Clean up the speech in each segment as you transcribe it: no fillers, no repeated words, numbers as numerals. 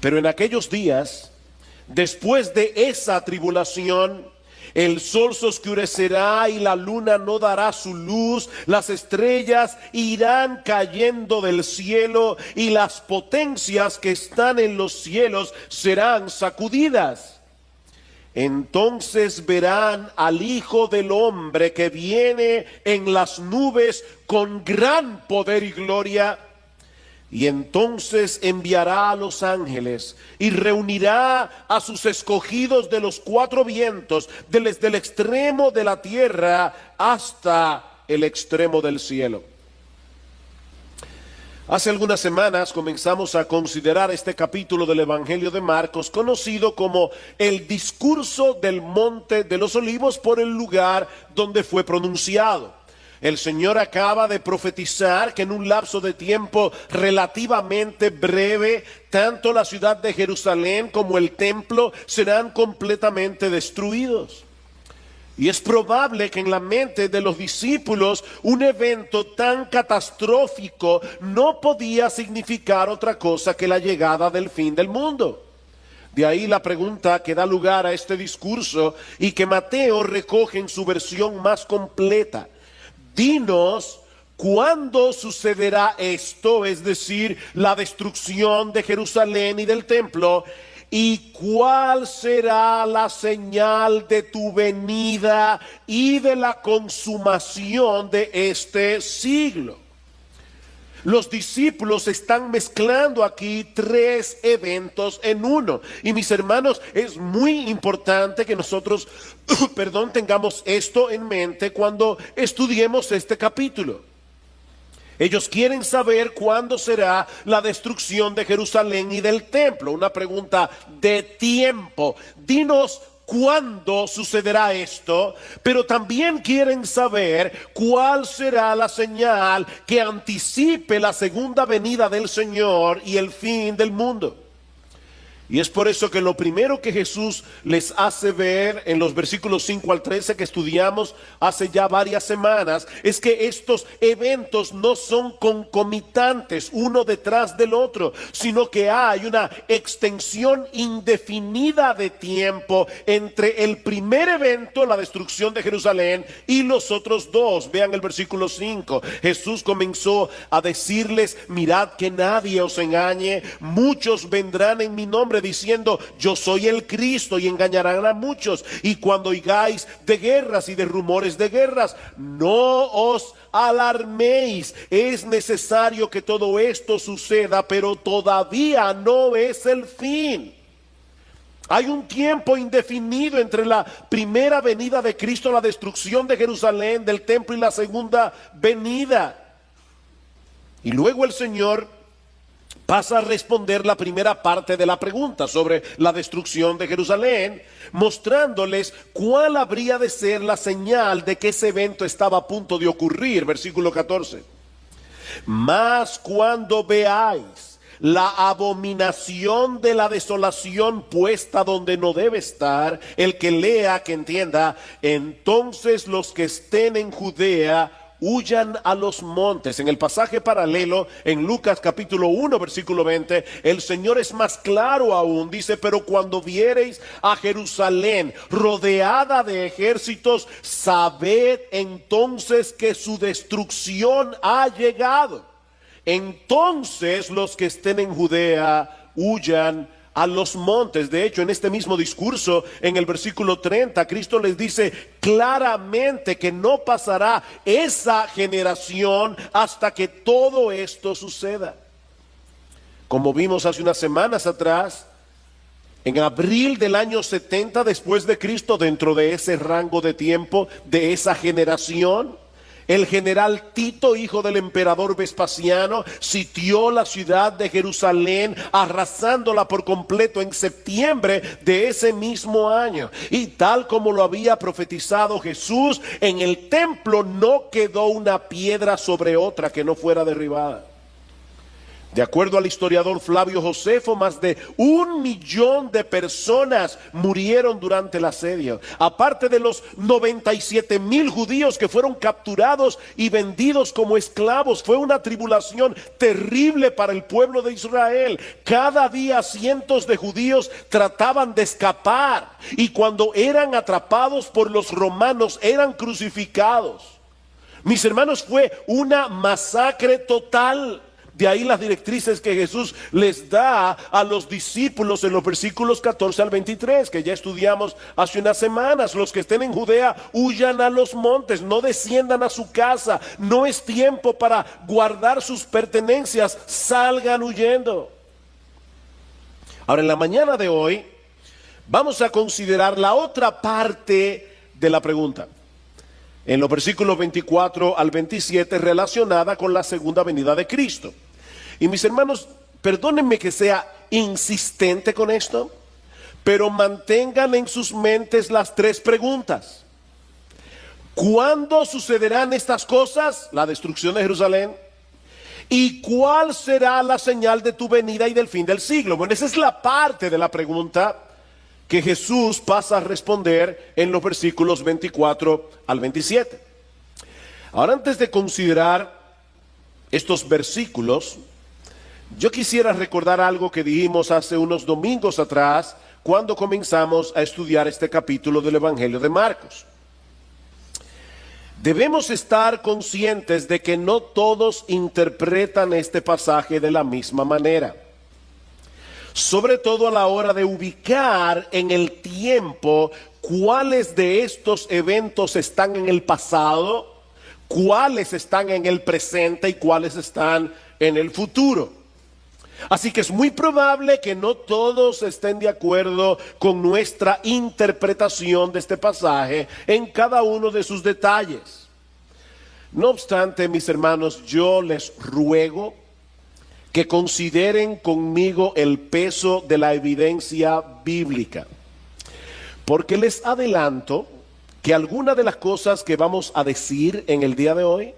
Pero en aquellos días, después de esa tribulación, el sol se oscurecerá y la luna no dará su luz, las estrellas irán cayendo del cielo y las potencias que están en los cielos serán sacudidas. Entonces verán al Hijo del Hombre que viene en las nubes con gran poder y gloria. Y entonces enviará a los ángeles y reunirá a sus escogidos de los cuatro vientos, desde el extremo de la tierra hasta el extremo del cielo. Hace algunas semanas comenzamos a considerar este capítulo del Evangelio de Marcos, conocido como el discurso del Monte de los Olivos, por el lugar donde fue pronunciado. El Señor acaba de profetizar que en un lapso de tiempo relativamente breve, tanto la ciudad de Jerusalén como el templo serán completamente destruidos. Y es probable que en la mente de los discípulos un evento tan catastrófico no podía significar otra cosa que la llegada del fin del mundo. De ahí la pregunta que da lugar a este discurso y que Mateo recoge en su versión más completa. Dinos, ¿cuándo sucederá esto? Es decir, la destrucción de Jerusalén y del templo. ¿Y cuál será la señal de tu venida y de la consumación de este siglo? Los discípulos están mezclando aquí tres eventos en uno. Y mis hermanos, es muy importante que nosotros, tengamos esto en mente cuando estudiemos este capítulo. Ellos quieren saber cuándo será la destrucción de Jerusalén y del templo. Una pregunta de tiempo. Dinos cuándo sucederá esto, pero también quieren saber cuál será la señal que anticipe la segunda venida del Señor y el fin del mundo. Y es por eso que lo primero que Jesús les hace ver en los versículos 5 al 13 que estudiamos hace ya varias semanas, es que estos eventos no son concomitantes uno detrás del otro, sino que hay una extensión indefinida de tiempo entre el primer evento, la destrucción de Jerusalén, y los otros dos. Vean el versículo 5. Jesús comenzó a decirles: mirad que nadie os engañe, muchos vendrán en mi nombre diciendo yo soy el Cristo, y engañarán a muchos. Y cuando oigáis de guerras y de rumores de guerras, no os alarméis. Es necesario que todo esto suceda, pero todavía no es el fin. Hay un tiempo indefinido entre la primera venida de Cristo, la destrucción de Jerusalén, del templo, y la segunda venida. Y luego el Señor pasa a responder la primera parte de la pregunta sobre la destrucción de Jerusalén, mostrándoles cuál habría de ser la señal de que ese evento estaba a punto de ocurrir. Versículo 14. Mas cuando veáis la abominación de la desolación puesta donde no debe estar, el que lea, que entienda, entonces los que estén en Judea huyan a los montes. En el pasaje paralelo, en Lucas capítulo 1, versículo 20, el Señor es más claro aún. Dice: pero cuando viereis a Jerusalén rodeada de ejércitos, sabed entonces que su destrucción ha llegado. Entonces los que estén en Judea huyan a los montes. De hecho, en este mismo discurso, en el versículo 30, Cristo les dice claramente que no pasará esa generación hasta que todo esto suceda. Como vimos hace unas semanas atrás, en abril del año 70 después de Cristo, dentro de ese rango de tiempo, de esa generación, el general Tito, hijo del emperador Vespasiano, sitió la ciudad de Jerusalén, arrasándola por completo en septiembre de ese mismo año. Y tal como lo había profetizado Jesús, en el templo no quedó una piedra sobre otra que no fuera derribada. De acuerdo al historiador Flavio Josefo, más de 1.000.000 de personas murieron durante el asedio. Aparte de los 97.000 judíos que fueron capturados y vendidos como esclavos, fue una tribulación terrible para el pueblo de Israel. Cada día cientos de judíos trataban de escapar y cuando eran atrapados por los romanos eran crucificados. Mis hermanos, fue una masacre total. De ahí las directrices que Jesús les da a los discípulos en los versículos 14 al 23, que ya estudiamos hace unas semanas. Los que estén en Judea, huyan a los montes, no desciendan a su casa. No es tiempo para guardar sus pertenencias, salgan huyendo. Ahora, en la mañana de hoy, vamos a considerar la otra parte de la pregunta. En los versículos 24 al 27, relacionada con la segunda venida de Cristo. Y mis hermanos, perdónenme que sea insistente con esto, pero mantengan en sus mentes las tres preguntas. ¿Cuándo sucederán estas cosas? La destrucción de Jerusalén. ¿Y cuál será la señal de tu venida y del fin del siglo? Bueno, esa es la parte de la pregunta que Jesús pasa a responder en los versículos 24 al 27. Ahora, antes de considerar estos versículos, yo quisiera recordar algo que dijimos hace unos domingos atrás, cuando comenzamos a estudiar este capítulo del Evangelio de Marcos. Debemos estar conscientes de que no todos interpretan este pasaje de la misma manera. Sobre todo a la hora de ubicar en el tiempo cuáles de estos eventos están en el pasado, cuáles están en el presente y cuáles están en el futuro. Así que es muy probable que no todos estén de acuerdo con nuestra interpretación de este pasaje en cada uno de sus detalles. No obstante, mis hermanos, yo les ruego que consideren conmigo el peso de la evidencia bíblica, porque les adelanto que algunas de las cosas que vamos a decir en el día de hoy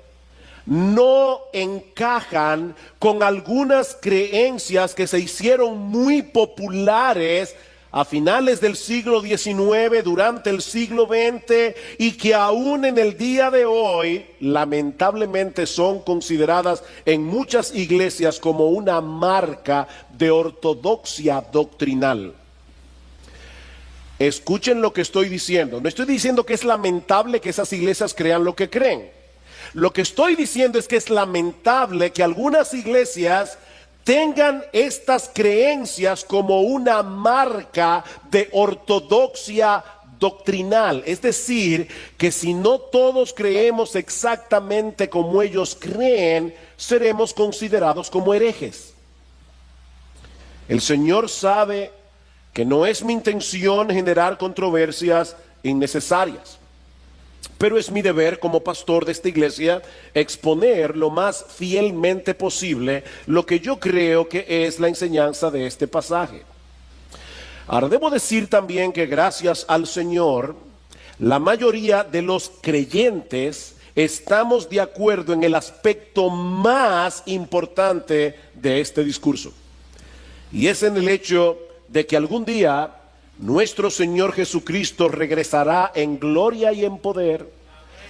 no encajan con algunas creencias que se hicieron muy populares a finales del siglo XIX, durante el siglo XX, y que aún en el día de hoy lamentablemente son consideradas en muchas iglesias como una marca de ortodoxia doctrinal. Escuchen lo que estoy diciendo. No estoy diciendo que es lamentable que esas iglesias crean lo que creen. Lo que estoy diciendo es que es lamentable que algunas iglesias tengan estas creencias como una marca de ortodoxia doctrinal. Es decir, que si no todos creemos exactamente como ellos creen, seremos considerados como herejes. El Señor sabe que no es mi intención generar controversias innecesarias, pero es mi deber como pastor de esta iglesia exponer lo más fielmente posible lo que yo creo que es la enseñanza de este pasaje. Ahora, debo decir también que gracias al Señor, la mayoría de los creyentes estamos de acuerdo en el aspecto más importante de este discurso. Y es en el hecho de que algún día nuestro Señor Jesucristo regresará en gloria y en poder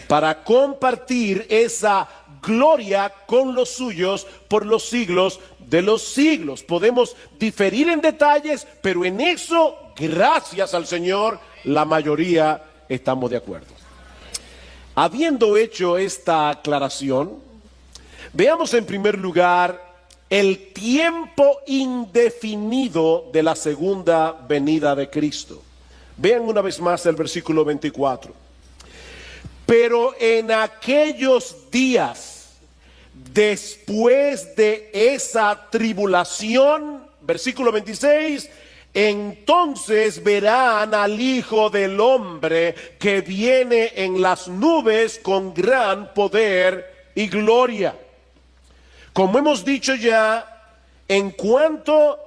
para compartir esa gloria con los suyos por los siglos de los siglos. Podemos diferir en detalles, pero en eso, gracias al Señor, la mayoría estamos de acuerdo. Habiendo hecho esta aclaración, veamos en primer lugar el tiempo indefinido de la segunda venida de Cristo. Vean una vez más el versículo 24. Pero en aquellos días, después de esa tribulación, versículo 26, entonces verán al Hijo del Hombre que viene en las nubes con gran poder y gloria. Como hemos dicho ya, en cuanto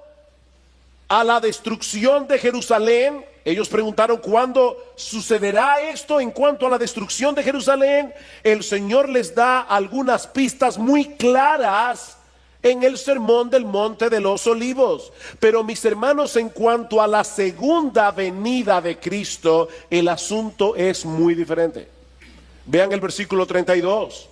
a la destrucción de Jerusalén, ellos preguntaron cuándo sucederá esto. En cuanto a la destrucción de Jerusalén, el Señor les da algunas pistas muy claras en el sermón del Monte de los Olivos. Pero mis hermanos, en cuanto a la segunda venida de Cristo, el asunto es muy diferente. Vean el versículo 32.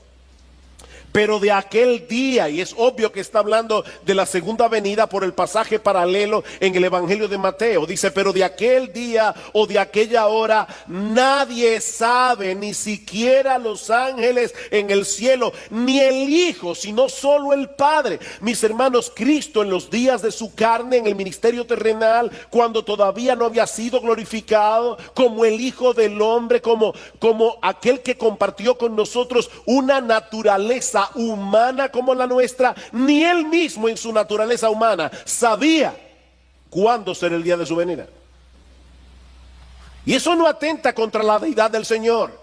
Pero de aquel día, y es obvio que está hablando de la segunda venida por el pasaje paralelo en el Evangelio de Mateo. Dice, pero de aquel día o de aquella hora nadie sabe, ni siquiera los ángeles en el cielo, ni el Hijo, sino solo el Padre. Mis hermanos, Cristo en los días de su carne, en el ministerio terrenal, cuando todavía no había sido glorificado como el Hijo del Hombre, como aquel que compartió con nosotros una naturaleza humana como la nuestra, ni él mismo en su naturaleza humana sabía cuándo será el día de su venida. Y eso no atenta contra la deidad del Señor.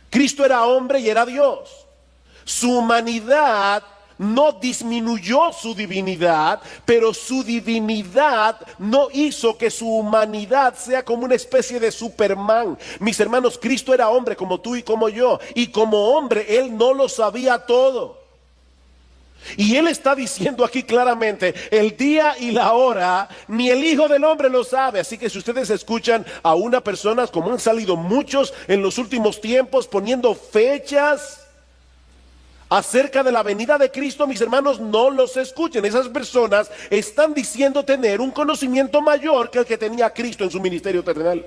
Cristo era hombre y era Dios. Su humanidad no disminuyó su divinidad, pero su divinidad no hizo que su humanidad sea como una especie de Superman. Mis hermanos, Cristo era hombre como tú y como yo, y como hombre él no lo sabía todo. Y él está diciendo aquí claramente, el día y la hora ni el Hijo del Hombre lo sabe. Así que si ustedes escuchan a una persona, como han salido muchos en los últimos tiempos, poniendo fechas acerca de la venida de Cristo, mis hermanos, no los escuchen. Esas personas están diciendo tener un conocimiento mayor que el que tenía Cristo en su ministerio terrenal.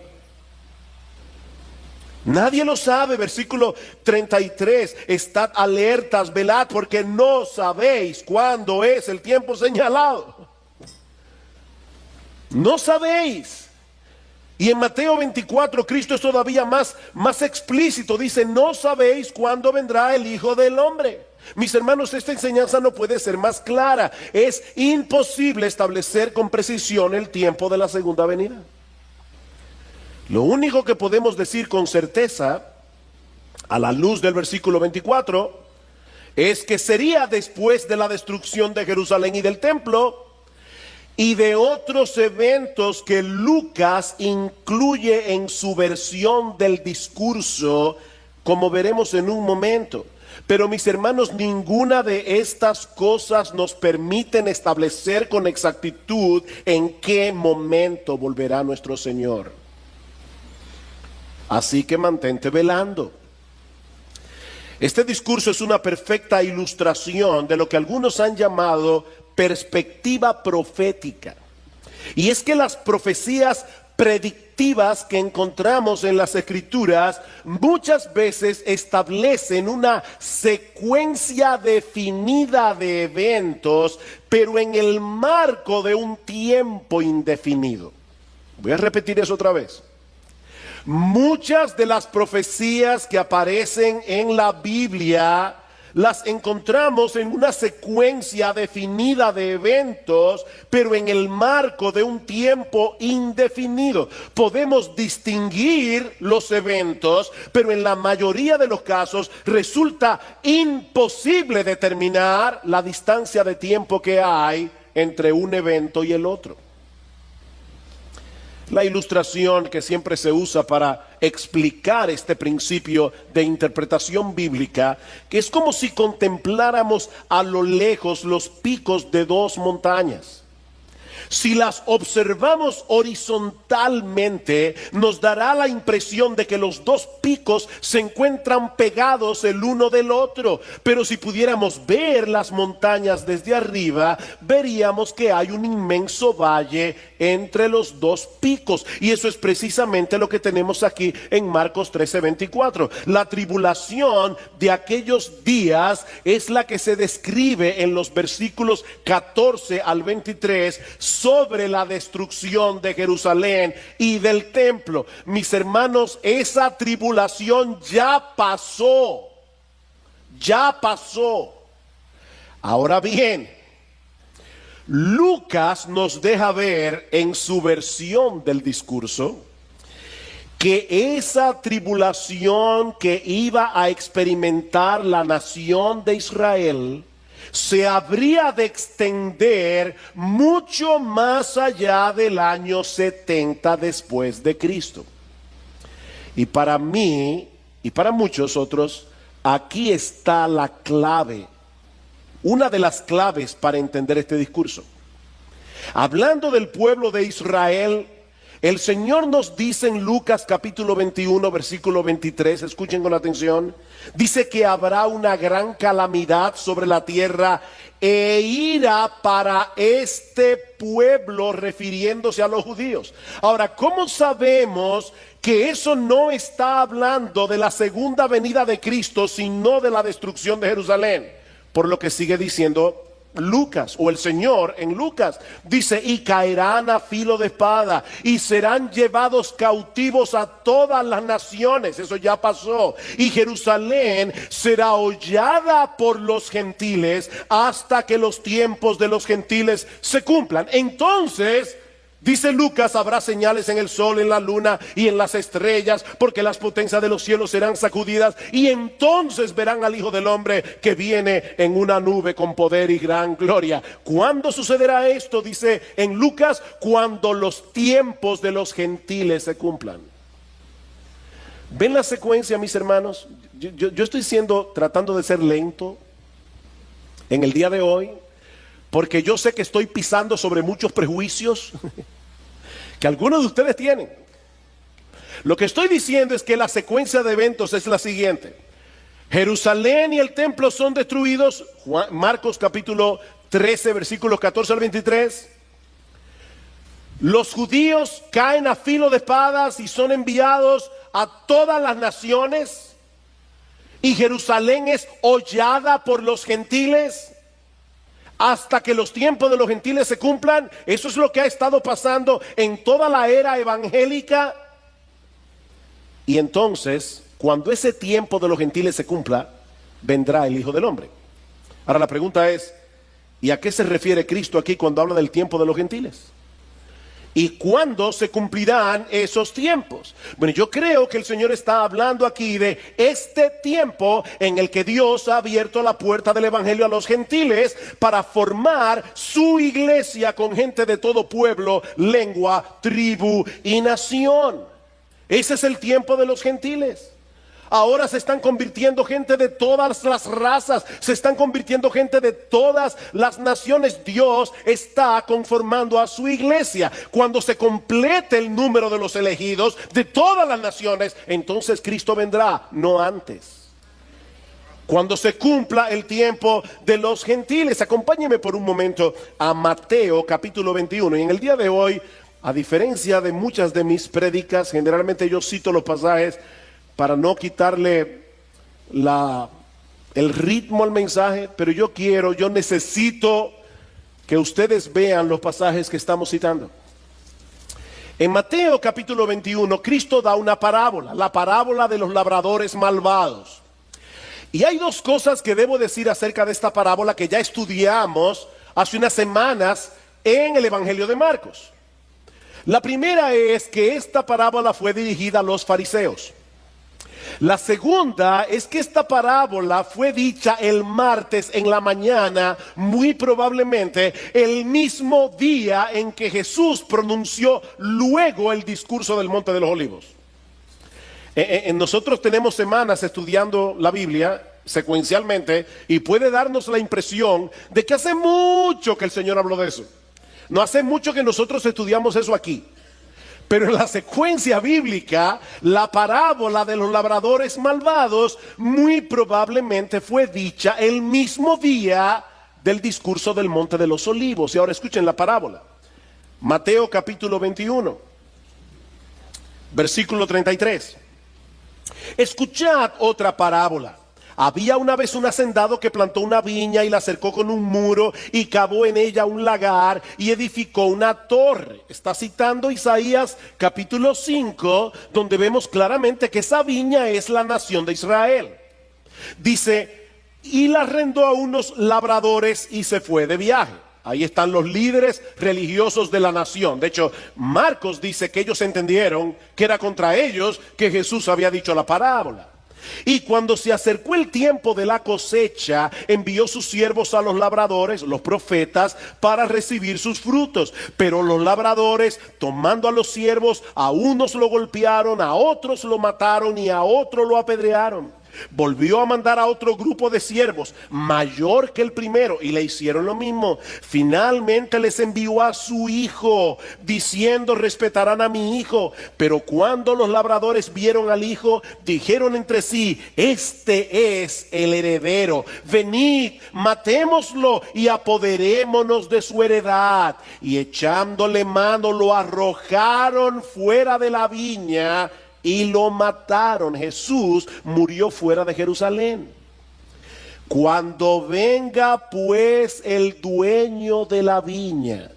Nadie lo sabe. Versículo 33, estad alertas, velad, porque no sabéis cuándo es el tiempo señalado. No sabéis. Y en Mateo 24, Cristo es todavía más explícito. Dice, no sabéis cuándo vendrá el Hijo del Hombre. Mis hermanos, esta enseñanza no puede ser más clara. Es imposible establecer con precisión el tiempo de la segunda venida. Lo único que podemos decir con certeza, a la luz del versículo 24, es que sería después de la destrucción de Jerusalén y del templo, y de otros eventos que Lucas incluye en su versión del discurso, como veremos en un momento. Pero mis hermanos, ninguna de estas cosas nos permiten establecer con exactitud en qué momento volverá nuestro Señor. Así que mantente velando. Este discurso es una perfecta ilustración de lo que algunos han llamado perspectiva profética. Y es que las profecías predictivas que encontramos en las Escrituras muchas veces establecen una secuencia definida de eventos, pero en el marco de un tiempo indefinido. Voy a repetir eso otra vez. Muchas de las profecías que aparecen en la Biblia las encontramos en una secuencia definida de eventos, pero en el marco de un tiempo indefinido. Podemos distinguir los eventos, pero en la mayoría de los casos resulta imposible determinar la distancia de tiempo que hay entre un evento y el otro. La ilustración que siempre se usa para explicar este principio de interpretación bíblica, que es como si contempláramos a lo lejos los picos de dos montañas. Si las observamos horizontalmente, nos dará la impresión de que los dos picos se encuentran pegados el uno del otro. Pero si pudiéramos ver las montañas desde arriba, veríamos que hay un inmenso valle entre los dos picos. Y eso es precisamente lo que tenemos aquí en Marcos 13:24. La tribulación de aquellos días es la que se describe en los versículos 14 al 23 sobre la destrucción de Jerusalén y del templo. Mis hermanos, esa tribulación ya pasó. Ya pasó. Ahora bien, Lucas nos deja ver en su versión del discurso que esa tribulación que iba a experimentar la nación de Israel se habría de extender mucho más allá del año 70 después de Cristo. Y para mí y para muchos otros, aquí está la clave. una de las claves para entender este discurso. Hablando del pueblo de Israel, el Señor nos dice en Lucas capítulo 21, versículo 23, escuchen con atención, dice que habrá una gran calamidad sobre la tierra e ira para este pueblo, refiriéndose a los judíos. Ahora, ¿cómo sabemos que eso no está hablando de la segunda venida de Cristo, sino de la destrucción de Jerusalén? Por lo que sigue diciendo Lucas, o el Señor en Lucas, dice, y caerán a filo de espada y serán llevados cautivos a todas las naciones. Eso ya pasó. Y Jerusalén será hollada por los gentiles hasta que los tiempos de los gentiles se cumplan. Entonces, dice Lucas, habrá señales en el sol, en la luna y en las estrellas, porque las potencias de los cielos serán sacudidas, y entonces verán al Hijo del Hombre que viene en una nube con poder y gran gloria. ¿Cuándo sucederá esto? Dice en Lucas, cuando los tiempos de los gentiles se cumplan. ¿Ven la secuencia, mis hermanos? Yo estoy tratando de ser lento en el día de hoy, porque yo sé que estoy pisando sobre muchos prejuicios que algunos de ustedes tienen. Lo que estoy diciendo es que la secuencia de eventos es la siguiente. Jerusalén y el templo son destruidos, Marcos capítulo 13, versículos 14 al 23. Los judíos caen a filo de espadas y son enviados a todas las naciones, y Jerusalén es hollada por los gentiles hasta que los tiempos de los gentiles se cumplan. Eso es lo que ha estado pasando en toda la era evangélica. Y entonces, cuando ese tiempo de los gentiles se cumpla, vendrá el Hijo del Hombre. Ahora la pregunta es, ¿y a qué se refiere Cristo aquí cuando habla del tiempo de los gentiles? ¿Y cuándo se cumplirán esos tiempos? Bueno, yo creo que el Señor está hablando aquí de este tiempo en el que Dios ha abierto la puerta del Evangelio a los gentiles para formar su iglesia con gente de todo pueblo, lengua, tribu y nación. Ese es el tiempo de los gentiles. Ahora se están convirtiendo gente de todas las razas, se están convirtiendo gente de todas las naciones. Dios está conformando a su iglesia. Cuando se complete el número de los elegidos de todas las naciones, entonces Cristo vendrá, no antes. Cuando se cumpla el tiempo de los gentiles. Acompáñenme por un momento a Mateo capítulo 21. Y en el día de hoy, a diferencia de muchas de mis prédicas, generalmente yo cito los pasajes para no quitarle el ritmo al mensaje, pero yo necesito que ustedes vean los pasajes que estamos citando. En Mateo capítulo 21, Cristo da una parábola, la parábola de los labradores malvados. Y hay dos cosas que debo decir acerca de esta parábola que ya estudiamos hace unas semanas en el Evangelio de Marcos. La primera es que esta parábola fue dirigida a los fariseos. La segunda es que esta parábola fue dicha el martes en la mañana, muy probablemente el mismo día en que Jesús pronunció luego el discurso del Monte de los Olivos. Nosotros tenemos semanas estudiando la Biblia secuencialmente y puede darnos la impresión de que hace mucho que el Señor habló de eso. No hace mucho que nosotros estudiamos eso aquí. Pero en la secuencia bíblica, la parábola de los labradores malvados muy probablemente fue dicha el mismo día del discurso del Monte de los Olivos. Y ahora escuchen la parábola. Mateo capítulo 21, versículo 33. Escuchad otra parábola. Había una vez un hacendado que plantó una viña y la cercó con un muro y cavó en ella un lagar y edificó una torre. Está citando Isaías capítulo 5, donde vemos claramente que esa viña es la nación de Israel. Dice, y la arrendó a unos labradores y se fue de viaje. Ahí están los líderes religiosos de la nación. De hecho, Marcos dice que ellos entendieron que era contra ellos que Jesús había dicho la parábola. Y cuando se acercó el tiempo de la cosecha, envió sus siervos a los labradores, los profetas, para recibir sus frutos. Pero los labradores, tomando a los siervos, a unos lo golpearon, a otros lo mataron y a otros lo apedrearon. Volvió a mandar a otro grupo de siervos, mayor que el primero, y le hicieron lo mismo. Finalmente les envió a su hijo, diciendo: respetarán a mi hijo. Pero cuando los labradores vieron al hijo, dijeron entre sí: este es el heredero. Venid, matémoslo y apoderémonos de su heredad. Y echándole mano, lo arrojaron fuera de la viña y lo mataron. Jesús murió fuera de Jerusalén. Cuando venga pues el dueño de la viña,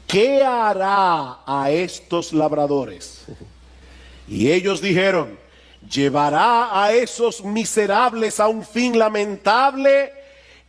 ¿qué hará a estos labradores? Y ellos dijeron: llevará a esos miserables a un fin lamentable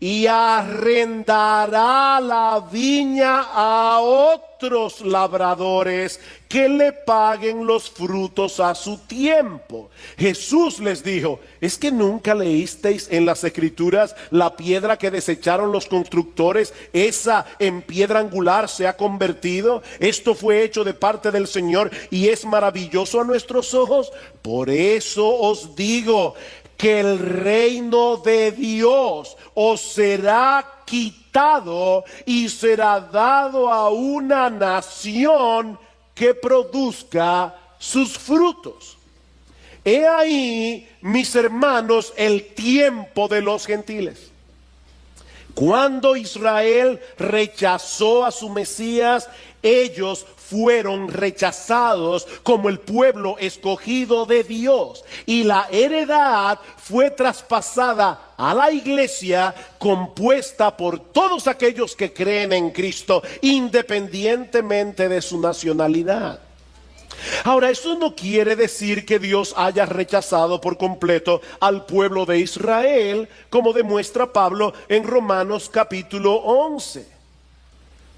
y arrendará la viña a otros labradores que le paguen los frutos a su tiempo. Jesús les dijo: ¿es que nunca leísteis en las Escrituras la piedra que desecharon los constructores, esa en piedra angular se ha convertido? Esto fue hecho de parte del Señor y es maravilloso a nuestros ojos. Por eso os digo que el reino de Dios os será quitado y será dado a una nación que produzca sus frutos. He ahí, mis hermanos, el tiempo de los gentiles. Cuando Israel rechazó a su Mesías, ellos fueron rechazados como el pueblo escogido de Dios, y la heredad fue traspasada a la iglesia, compuesta por todos aquellos que creen en Cristo, independientemente de su nacionalidad. Ahora, eso no quiere decir que Dios haya rechazado por completo al pueblo de Israel, como demuestra Pablo en Romanos capítulo 11.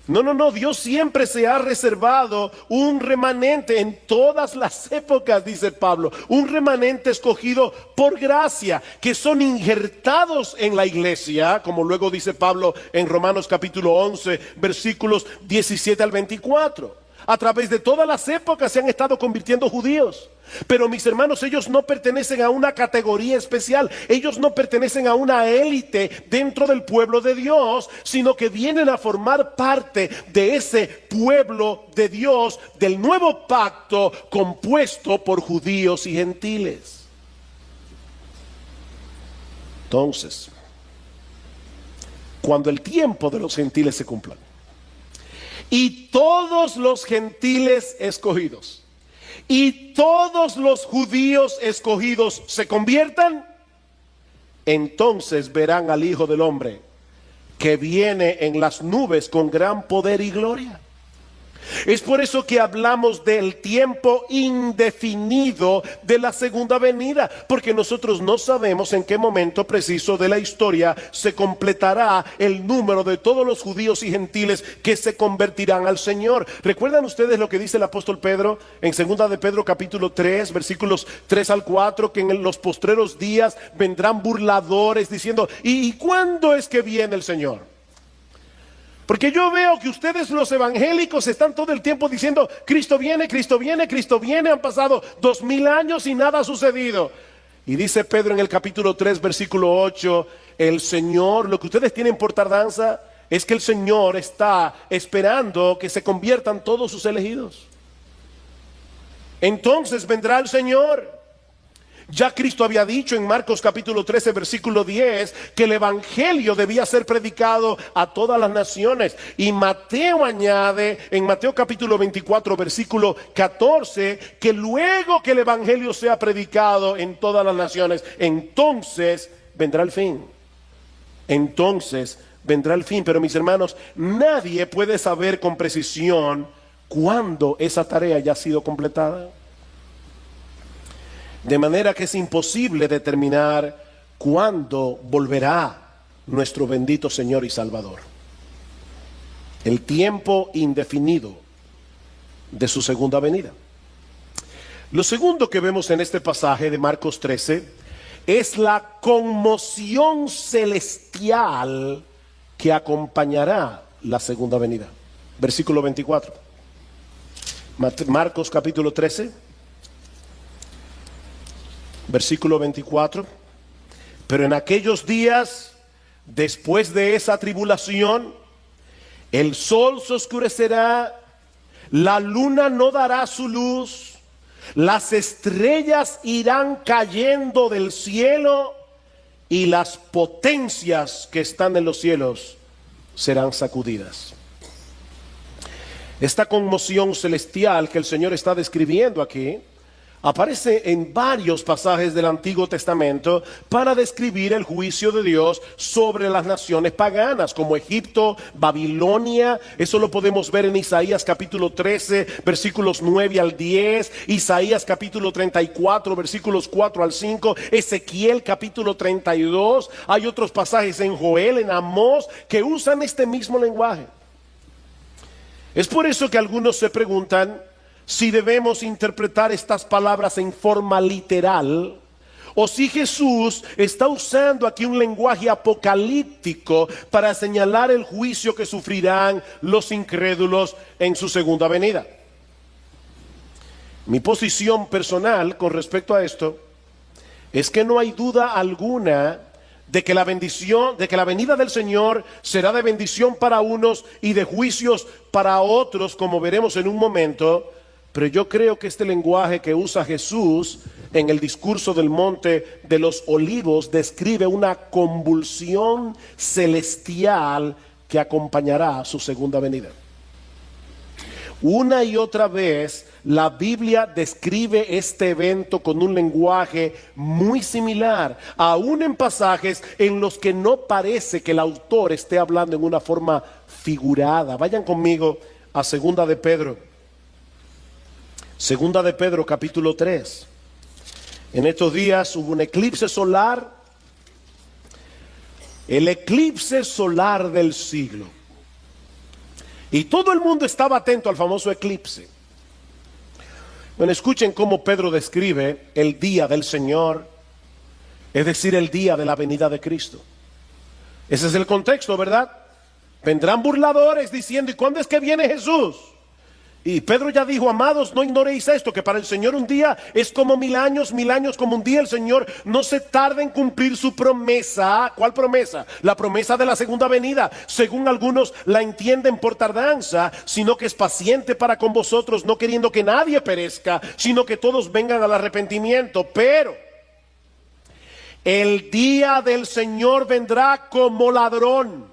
No, Dios siempre se ha reservado un remanente en todas las épocas, dice Pablo, un remanente escogido por gracia, que son injertados en la iglesia, como luego dice Pablo en Romanos capítulo 11, versículos 17 al 24. A través de todas las épocas se han estado convirtiendo judíos. Pero mis hermanos, ellos no pertenecen a una categoría especial. Ellos no pertenecen a una élite dentro del pueblo de Dios, sino que vienen a formar parte de ese pueblo de Dios, del nuevo pacto compuesto por judíos y gentiles. Entonces, cuando el tiempo de los gentiles se cumpla y todos los gentiles escogidos y todos los judíos escogidos se conviertan, entonces verán al Hijo del Hombre que viene en las nubes con gran poder y gloria. Es por eso que hablamos del tiempo indefinido de la segunda venida, porque nosotros no sabemos en qué momento preciso de la historia se completará el número de todos los judíos y gentiles que se convertirán al Señor. ¿Recuerdan ustedes lo que dice el apóstol Pedro en segunda de Pedro capítulo 3, versículos 3 al 4, que en los postreros días vendrán burladores diciendo: ¿y cuándo es que viene el Señor? Porque yo veo que ustedes, los evangélicos, están todo el tiempo diciendo: Cristo viene, Cristo viene, Cristo viene. Han pasado 2000 años y nada ha sucedido. Y dice Pedro en el capítulo 3, versículo 8, el Señor, lo que ustedes tienen por tardanza es que el Señor está esperando que se conviertan todos sus elegidos. Entonces vendrá el Señor. Ya Cristo había dicho en Marcos capítulo 13 versículo 10 que el evangelio debía ser predicado a todas las naciones. Y Mateo añade en Mateo capítulo 24 versículo 14 que luego que el evangelio sea predicado en todas las naciones, entonces vendrá el fin. Entonces vendrá el fin. Pero mis hermanos, nadie puede saber con precisión cuándo esa tarea ya ha sido completada. De manera que es imposible determinar cuándo volverá nuestro bendito Señor y Salvador. El tiempo indefinido de su segunda venida. Lo segundo que vemos en este pasaje de Marcos 13 es la conmoción celestial que acompañará la segunda venida. Versículo 24. Marcos capítulo 13. Versículo 24, Pero en aquellos días, después de esa tribulación, el sol se oscurecerá, la luna no dará su luz, las estrellas irán cayendo del cielo y las potencias que están en los cielos serán sacudidas. Esta conmoción celestial que el Señor está describiendo aquí aparece en varios pasajes del Antiguo Testamento para describir el juicio de Dios sobre las naciones paganas como Egipto, Babilonia. Eso lo podemos ver en Isaías capítulo 13 versículos 9 al 10, Isaías capítulo 34 versículos 4 al 5, Ezequiel capítulo 32. Hay otros pasajes en Joel, en Amós, que usan este mismo lenguaje. Es por eso que algunos se preguntan si debemos interpretar estas palabras en forma literal o si Jesús está usando aquí un lenguaje apocalíptico para señalar el juicio que sufrirán los incrédulos en su segunda venida. Mi posición personal con respecto a esto es que no hay duda alguna de que la venida del Señor será de bendición para unos y de juicios para otros, como veremos en un momento. Pero yo creo que este lenguaje que usa Jesús en el discurso del Monte de los Olivos describe una convulsión celestial que acompañará su segunda venida. Una y otra vez la Biblia describe este evento con un lenguaje muy similar, aún en pasajes en los que no parece que el autor esté hablando en una forma figurada. Vayan conmigo a Segunda de Pedro. Segunda de Pedro capítulo 3. En estos días hubo un eclipse solar, el eclipse solar del siglo. Y todo el mundo estaba atento al famoso eclipse. Bueno, escuchen cómo Pedro describe el día del Señor, es decir, el día de la venida de Cristo. Ese es el contexto, ¿verdad? Vendrán burladores diciendo, ¿y cuándo es que viene Jesús? Y Pedro ya dijo, amados, no ignoréis esto, que para el Señor un día es como 1000 años como un día. El Señor no se tarda en cumplir su promesa. ¿Cuál promesa? La promesa de la segunda venida. Según algunos la entienden por tardanza, sino que es paciente para con vosotros, no queriendo que nadie perezca, sino que todos vengan al arrepentimiento. Pero el día del Señor vendrá como ladrón,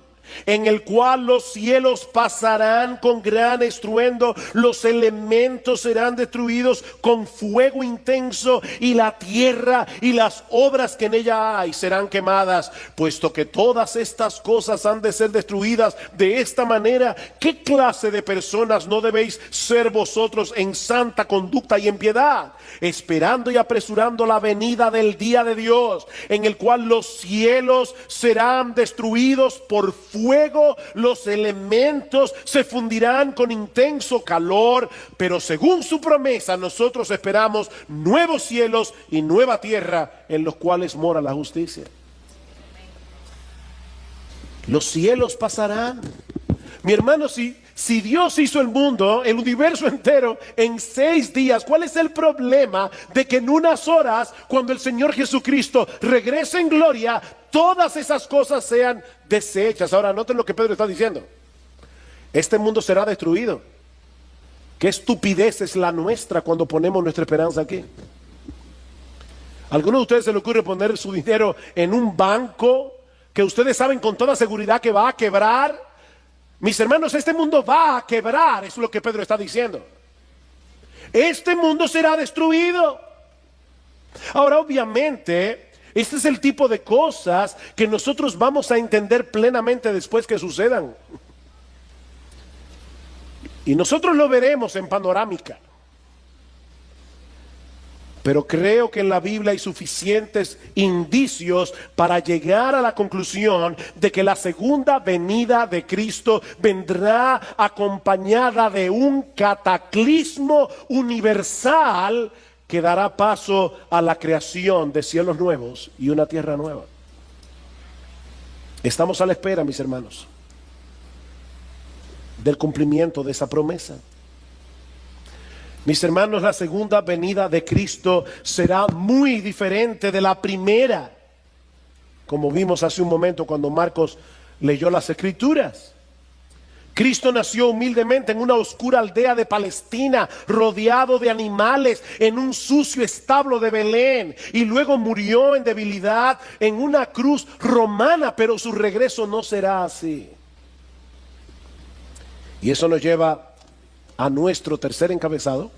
en el cual los cielos pasarán con gran estruendo, los elementos serán destruidos con fuego intenso, y la tierra y las obras que en ella hay serán quemadas. Puesto que todas estas cosas han de ser destruidas de esta manera, ¿qué clase de personas no debéis ser vosotros en santa conducta y en piedad, esperando y apresurando la venida del día de Dios, en el cual los cielos serán destruidos por fuego, los elementos se fundirán con intenso calor? Pero según su promesa nosotros esperamos nuevos cielos y nueva tierra en los cuales mora la justicia. Los cielos pasarán. Mi hermano, si Dios hizo el mundo, el universo entero en 6 días, ¿cuál es el problema de que en unas horas, cuando el Señor Jesucristo regrese en gloria, todas esas cosas sean deshechas? Ahora noten lo que Pedro está diciendo. Este mundo será destruido. Qué estupidez es la nuestra cuando ponemos nuestra esperanza aquí. ¿A alguno de ustedes se le ocurre poner su dinero en un banco que ustedes saben con toda seguridad que va a quebrar? Mis hermanos, este mundo va a quebrar, es lo que Pedro está diciendo. Este mundo será destruido. Ahora, obviamente, este es el tipo de cosas que nosotros vamos a entender plenamente después que sucedan. Y nosotros lo veremos en panorámica. Pero creo que en la Biblia hay suficientes indicios para llegar a la conclusión de que la segunda venida de Cristo vendrá acompañada de un cataclismo universal que dará paso a la creación de cielos nuevos y una tierra nueva. Estamos a la espera, mis hermanos, del cumplimiento de esa promesa. Mis hermanos, la segunda venida de Cristo será muy diferente de la primera. como vimos hace un momento cuando Marcos leyó las Escrituras. Cristo nació humildemente en una oscura aldea de Palestina, rodeado de animales, en un sucio establo de Belén, y luego murió en debilidad en una cruz romana, pero su regreso no será así. Y eso nos lleva a nuestro tercer encabezado: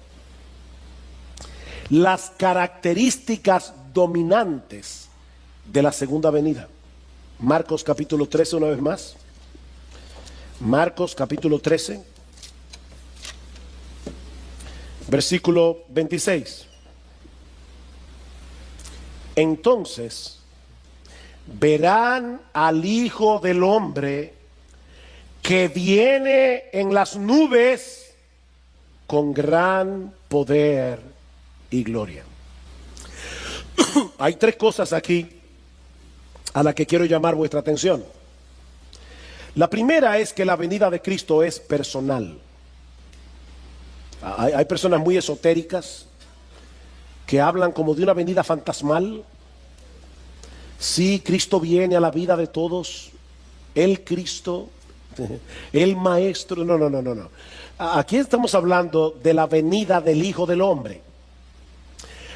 las características dominantes de la segunda venida. Marcos capítulo 13 una vez más. Marcos capítulo 13, versículo 26. Entonces verán al Hijo del Hombre que viene en las nubes con gran poder y gloria. Hay tres cosas aquí a las que quiero llamar vuestra atención. La primera es que la venida de Cristo es personal. Hay personas muy esotéricas que hablan como de una venida fantasmal. Sí, Cristo viene a la vida de todos. El Cristo, el Maestro. No. Aquí estamos hablando de la venida del Hijo del Hombre.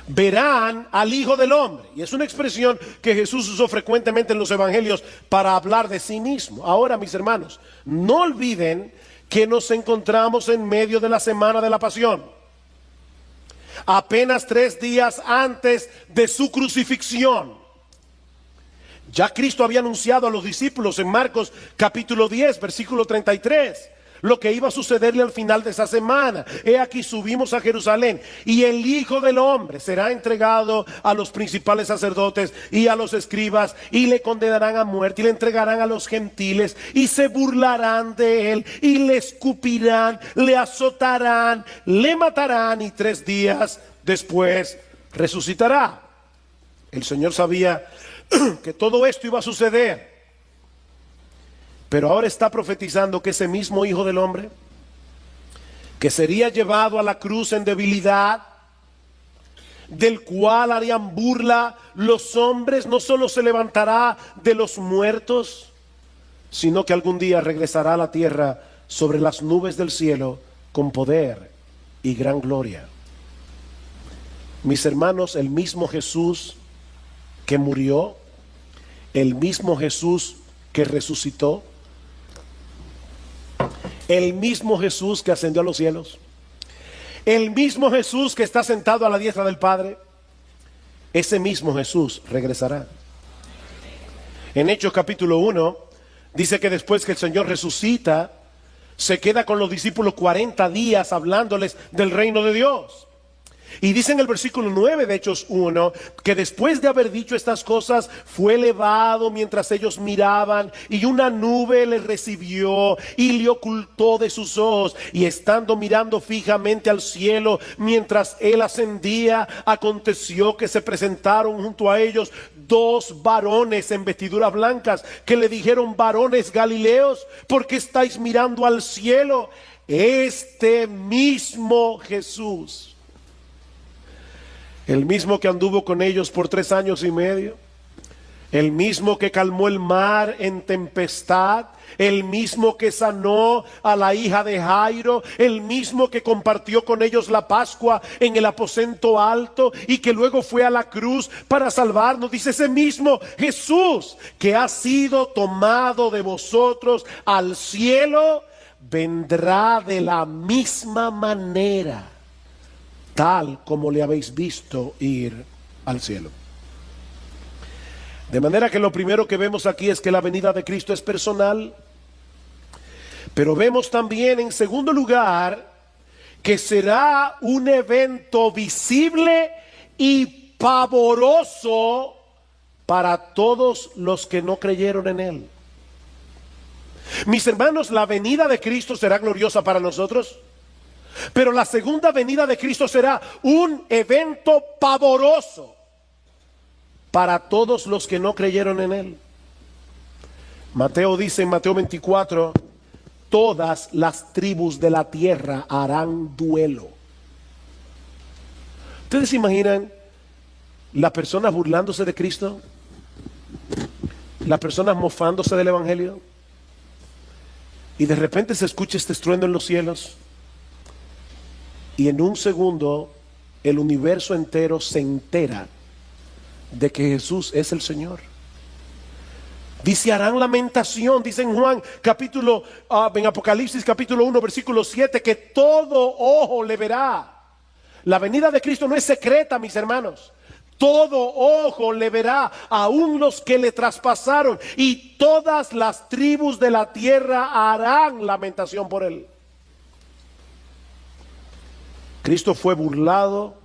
Verán al Hijo del Hombre. Y es una expresión que Jesús usó frecuentemente en los evangelios para hablar de sí mismo. Ahora, mis hermanos, no olviden que nos encontramos en medio de la semana de la pasión. Apenas 3 días antes de su crucifixión. Ya Cristo había anunciado a los discípulos en Marcos capítulo 10, versículo 33. Lo que iba a sucederle al final de esa semana. He aquí, subimos a Jerusalén y el Hijo del Hombre será entregado a los principales sacerdotes y a los escribas, y le condenarán a muerte y le entregarán a los gentiles y se burlarán de él y le escupirán, le azotarán, le matarán, y 3 días después resucitará. El Señor sabía que todo esto iba a suceder. Pero ahora está profetizando que ese mismo Hijo del Hombre, que sería llevado a la cruz en debilidad, del cual harían burla los hombres, no solo se levantará de los muertos, sino que algún día regresará a la tierra sobre las nubes del cielo con poder y gran gloria. Mis hermanos, el mismo Jesús que murió, el mismo Jesús que resucitó, el mismo Jesús que ascendió a los cielos, el mismo Jesús que está sentado a la diestra del Padre, ese mismo Jesús regresará. En Hechos capítulo 1 dice que después que el Señor resucita, se queda con los discípulos 40 días hablándoles del reino de Dios. Y dice en el versículo 9 de Hechos 1 que después de haber dicho estas cosas fue elevado mientras ellos miraban, y una nube le recibió y le ocultó de sus ojos, y estando mirando fijamente al cielo mientras él ascendía, aconteció que se presentaron junto a ellos 2 varones en vestiduras blancas, que le dijeron: varones Galileos, ¿por qué estáis mirando al cielo? Este mismo Jesús, el mismo que anduvo con ellos por 3 años y medio, el mismo que calmó el mar en tempestad, el mismo que sanó a la hija de Jairo, el mismo que compartió con ellos la Pascua en el aposento alto y que luego fue a la cruz para salvarnos. Dice: ese mismo Jesús que ha sido tomado de vosotros al cielo, vendrá de la misma manera, tal como le habéis visto ir al cielo. De manera que lo primero que vemos aquí es que la venida de Cristo es personal. Pero vemos también, en segundo lugar, que será un evento visible y pavoroso para todos los que no creyeron en él. Mis hermanos, la venida de Cristo será gloriosa para nosotros, pero la segunda venida de Cristo será un evento pavoroso para todos los que no creyeron en él. Mateo dice en Mateo 24: todas las tribus de la tierra harán duelo. ¿Ustedes se imaginan las personas burlándose de Cristo? las personas mofándose del evangelio, y de repente se escucha este estruendo en los cielos, y en un segundo el universo entero se entera de que Jesús es el Señor. Dice, harán lamentación, dice en Juan capítulo, en Apocalipsis capítulo 1 versículo 7, que todo ojo le verá. La venida de Cristo no es secreta, mis hermanos. Todo ojo le verá, aún los que le traspasaron, y todas las tribus de la tierra harán lamentación por él. Cristo fue burlado,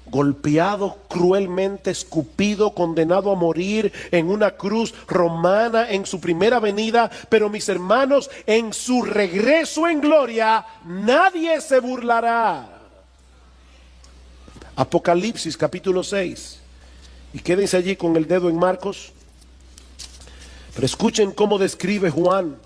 golpeado cruelmente, escupido, condenado a morir en una cruz romana en su primera venida, pero mis hermanos, en su regreso en gloria, nadie se burlará. Apocalipsis capítulo 6, y quédense allí con el dedo en Marcos, pero escuchen cómo describe Juan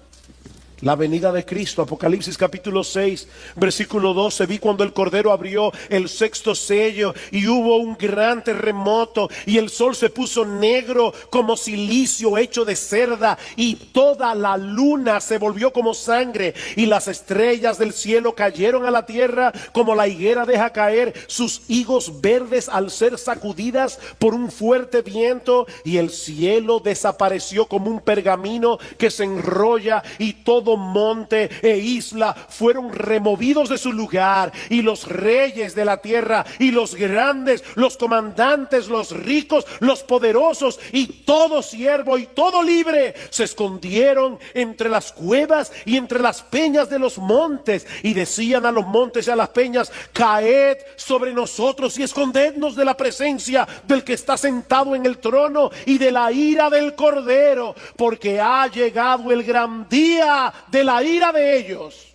la venida de Cristo. Apocalipsis capítulo 6 versículo 12, vi cuando el Cordero abrió el sexto sello y hubo un gran terremoto y el sol se puso negro como cilicio hecho de cerda y toda la luna se volvió como sangre y las estrellas del cielo cayeron a la tierra como la higuera deja caer sus higos verdes al ser sacudidas por un fuerte viento, y el cielo desapareció como un pergamino que se enrolla, y todo monte e isla fueron removidos de su lugar, y los reyes de la tierra y los grandes, los comandantes, los ricos, los poderosos y todo siervo y todo libre se escondieron entre las cuevas y entre las peñas de los montes, y decían a los montes y a las peñas, caed sobre nosotros y escondednos de la presencia del que está sentado en el trono y de la ira del Cordero, porque ha llegado el gran día de la ira de ellos,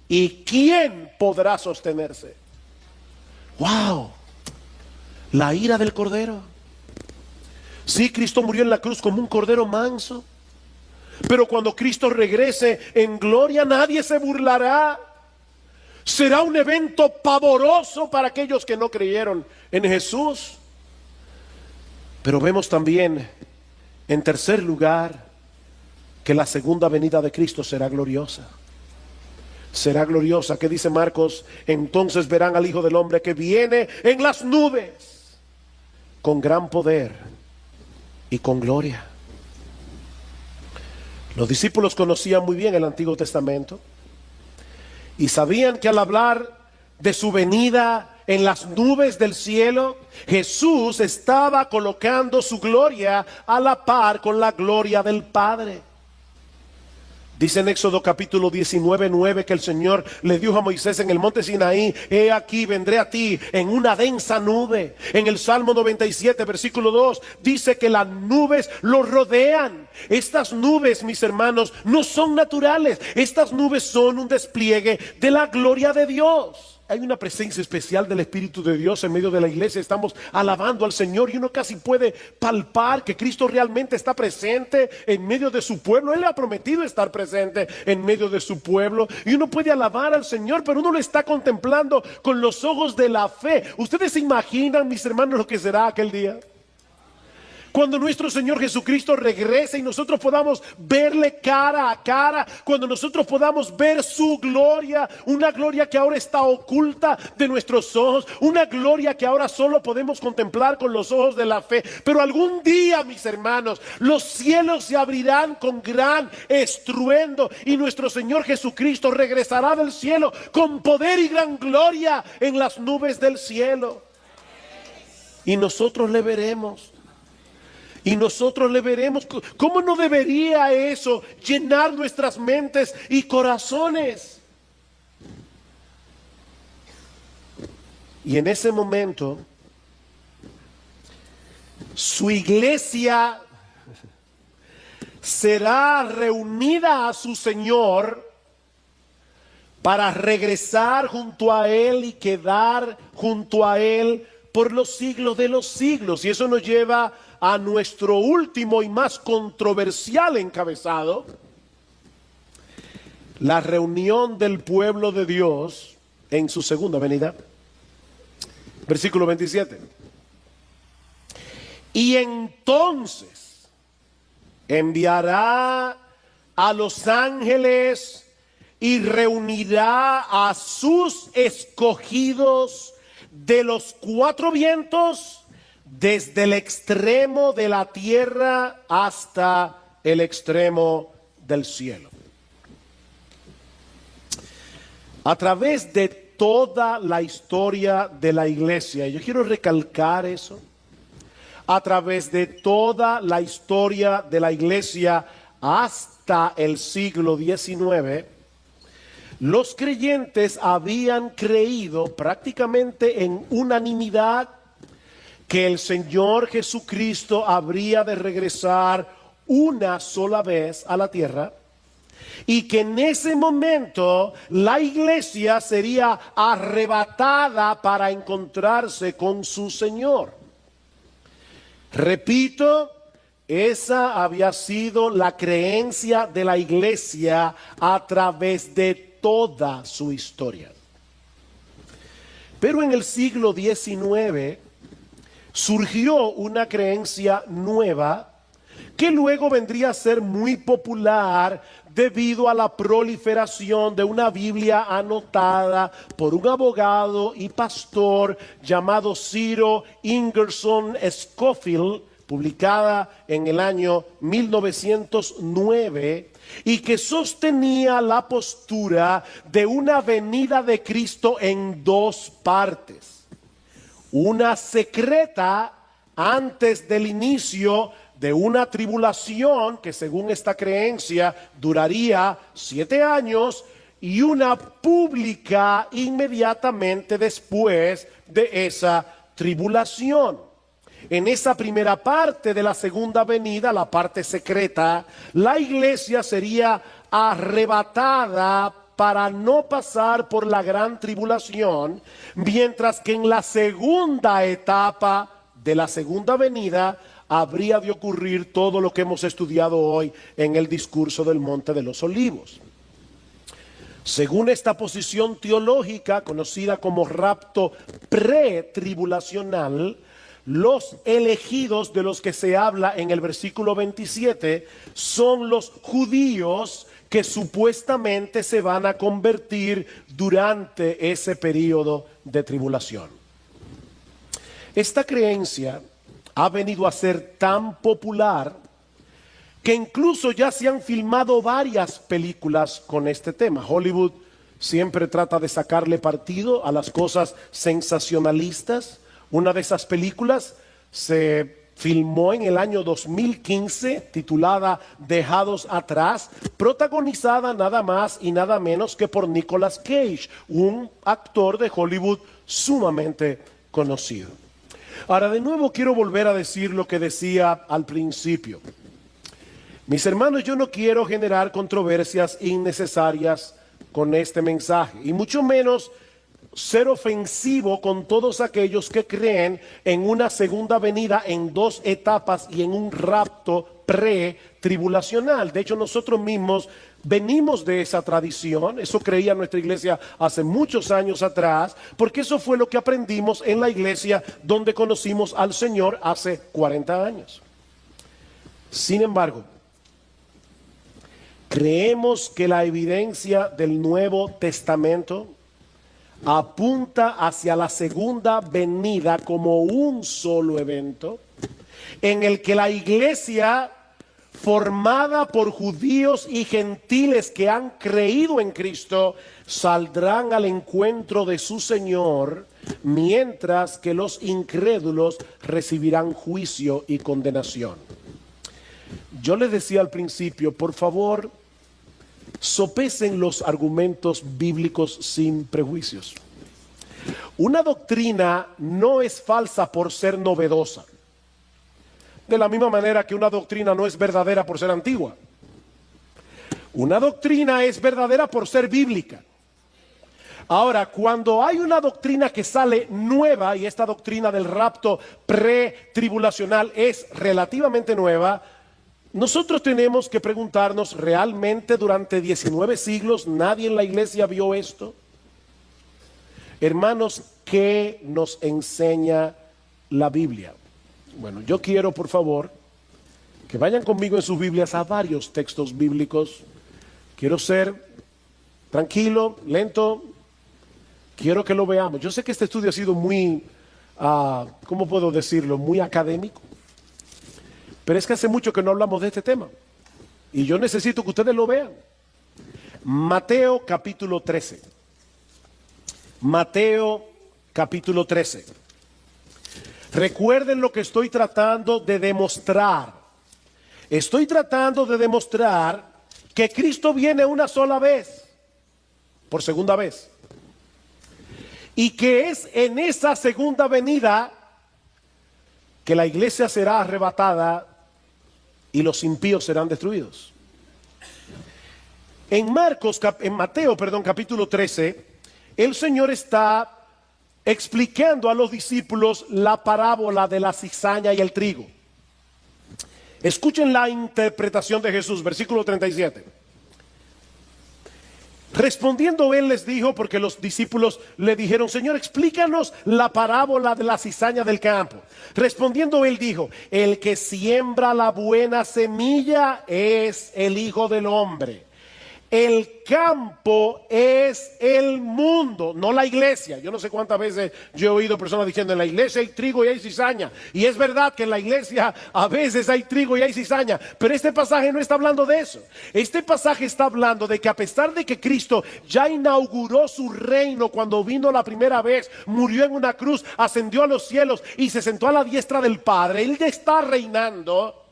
y ¿quién podrá sostenerse? Wow, la ira del Cordero. Sí, Cristo murió en la cruz como un cordero manso, pero cuando Cristo regrese en gloria, nadie se burlará. Será un evento pavoroso para aquellos que no creyeron en Jesús. Pero vemos también, en tercer lugar, que la segunda venida de Cristo será gloriosa. Será gloriosa. ¿Qué dice Marcos? Entonces verán al Hijo del Hombre que viene en las nubes con gran poder y con gloria. Los discípulos conocían muy bien el Antiguo Testamento y sabían que al hablar de su venida en las nubes del cielo, Jesús estaba colocando su gloria a la par con la gloria del Padre. Dice en Éxodo capítulo 19:9 que el Señor le dijo a Moisés en el monte Sinaí, he aquí vendré a ti en una densa nube. En el Salmo 97 versículo 2 dice que las nubes lo rodean. Estas nubes, mis hermanos, no son naturales. Estas nubes son un despliegue de la gloria de Dios. Hay una presencia especial del Espíritu de Dios en medio de la iglesia. Estamos alabando al Señor y uno casi puede palpar que Cristo realmente está presente en medio de su pueblo. Él le ha prometido estar presente en medio de su pueblo, y uno puede alabar al Señor, pero uno lo está contemplando con los ojos de la fe. ¿Ustedes se imaginan, mis hermanos, lo que será aquel día? Cuando nuestro Señor Jesucristo regrese y nosotros podamos verle cara a cara, cuando nosotros podamos ver su gloria, una gloria que ahora está oculta de nuestros ojos, una gloria que ahora solo podemos contemplar con los ojos de la fe. Pero algún día, mis hermanos, los cielos se abrirán con gran estruendo y nuestro Señor Jesucristo regresará del cielo con poder y gran gloria en las nubes del cielo. Y nosotros le veremos. Y nosotros le veremos. ¿Cómo no debería eso llenar nuestras mentes y corazones? Y en ese momento, su iglesia será reunida a su Señor para regresar junto a Él y quedar junto a Él por los siglos de los siglos. Y eso nos lleva a nuestro último y más controversial encabezado: la reunión del pueblo de Dios en su segunda venida. Versículo 27. Y entonces enviará a los ángeles y reunirá a sus escogidos de los cuatro vientos, desde el extremo de la tierra hasta el extremo del cielo. A través de toda la historia de la iglesia, y yo quiero recalcar eso, a través de toda la historia de la iglesia hasta el siglo XIX, los creyentes habían creído prácticamente en unanimidad que el Señor Jesucristo habría de regresar una sola vez a la tierra y que en ese momento la iglesia sería arrebatada para encontrarse con su Señor. Repito, esa había sido la creencia de la iglesia a través de toda su historia. Pero en el siglo XIX surgió una creencia nueva que luego vendría a ser muy popular debido a la proliferación de una Biblia anotada por un abogado y pastor llamado Ciro Ingerson Scofield, publicada en el año 1909, y que sostenía la postura de una venida de Cristo en dos partes. Una secreta antes del inicio de una tribulación que, según esta creencia, duraría 7 años, y una pública inmediatamente después de esa tribulación. En esa primera parte de la segunda venida, la parte secreta, la iglesia sería arrebatada para no pasar por la gran tribulación, mientras que en la segunda etapa de la segunda venida habría de ocurrir todo lo que hemos estudiado hoy en el discurso del Monte de los Olivos. Según esta posición teológica, conocida como rapto pretribulacional, los elegidos de los que se habla en el versículo 27 son los judíos que supuestamente se van a convertir durante ese periodo de tribulación. Esta creencia ha venido a ser tan popular que incluso ya se han filmado varias películas con este tema. Hollywood siempre trata de sacarle partido a las cosas sensacionalistas. Una de esas películas se filmó en el año 2015, titulada Dejados Atrás, protagonizada nada más y nada menos que por Nicolas Cage, un actor de Hollywood sumamente conocido. Ahora, de nuevo quiero volver a decir lo que decía al principio. Mis hermanos, yo no quiero generar controversias innecesarias con este mensaje, y mucho menos ser ofensivo con todos aquellos que creen en una segunda venida en dos etapas y en un rapto pre-tribulacional. De hecho, nosotros mismos venimos de esa tradición. Eso creía nuestra iglesia hace muchos años atrás, porque eso fue lo que aprendimos en la iglesia donde conocimos al Señor hace 40 años. Sin embargo, creemos que la evidencia del Nuevo Testamento apunta hacia la segunda venida como un solo evento en el que la iglesia, formada por judíos y gentiles que han creído en Cristo, saldrán al encuentro de su Señor, mientras que los incrédulos recibirán juicio y condenación. Yo les decía al principio, por favor, sopesen los argumentos bíblicos sin prejuicios. Una doctrina no es falsa por ser novedosa, de la misma manera que una doctrina no es verdadera por ser antigua. Una doctrina es verdadera por ser bíblica. Ahora, cuando hay una doctrina que sale nueva, y esta doctrina del rapto pretribulacional es relativamente nueva, nosotros tenemos que preguntarnos, ¿realmente durante 19 siglos nadie en la iglesia vio esto? Hermanos, ¿qué nos enseña la Biblia? Bueno, yo quiero, por favor, que vayan conmigo en sus Biblias a varios textos bíblicos. Quiero ser tranquilo, lento. Quiero que lo veamos. Yo sé que este estudio ha sido muy, ¿cómo puedo decirlo? Muy académico. Pero es que hace mucho que no hablamos de este tema. Y yo necesito que ustedes lo vean. Mateo capítulo 13. Mateo capítulo 13. Recuerden lo que estoy tratando de demostrar. Estoy tratando de demostrar que Cristo viene una sola vez, por segunda vez. Y que es en esa segunda venida que la iglesia será arrebatada y los impíos serán destruidos. En Mateo, capítulo 13, el Señor está explicando a los discípulos la parábola de la cizaña y el trigo. Escuchen la interpretación de Jesús, versículo 37. Respondiendo él les dijo, porque los discípulos le dijeron: Señor, explícanos la parábola de la cizaña del campo. Respondiendo él dijo: el que siembra la buena semilla es el Hijo del Hombre. El campo es el mundo, no la iglesia. Yo no sé cuántas veces yo he oído personas diciendo: en la iglesia hay trigo y hay cizaña. Y es verdad que en la iglesia a veces hay trigo y hay cizaña, pero este pasaje no está hablando de eso. Este pasaje está hablando de que a pesar de que Cristo ya inauguró su reino cuando vino la primera vez, murió en una cruz, ascendió a los cielos y se sentó a la diestra del Padre, Él ya está reinando.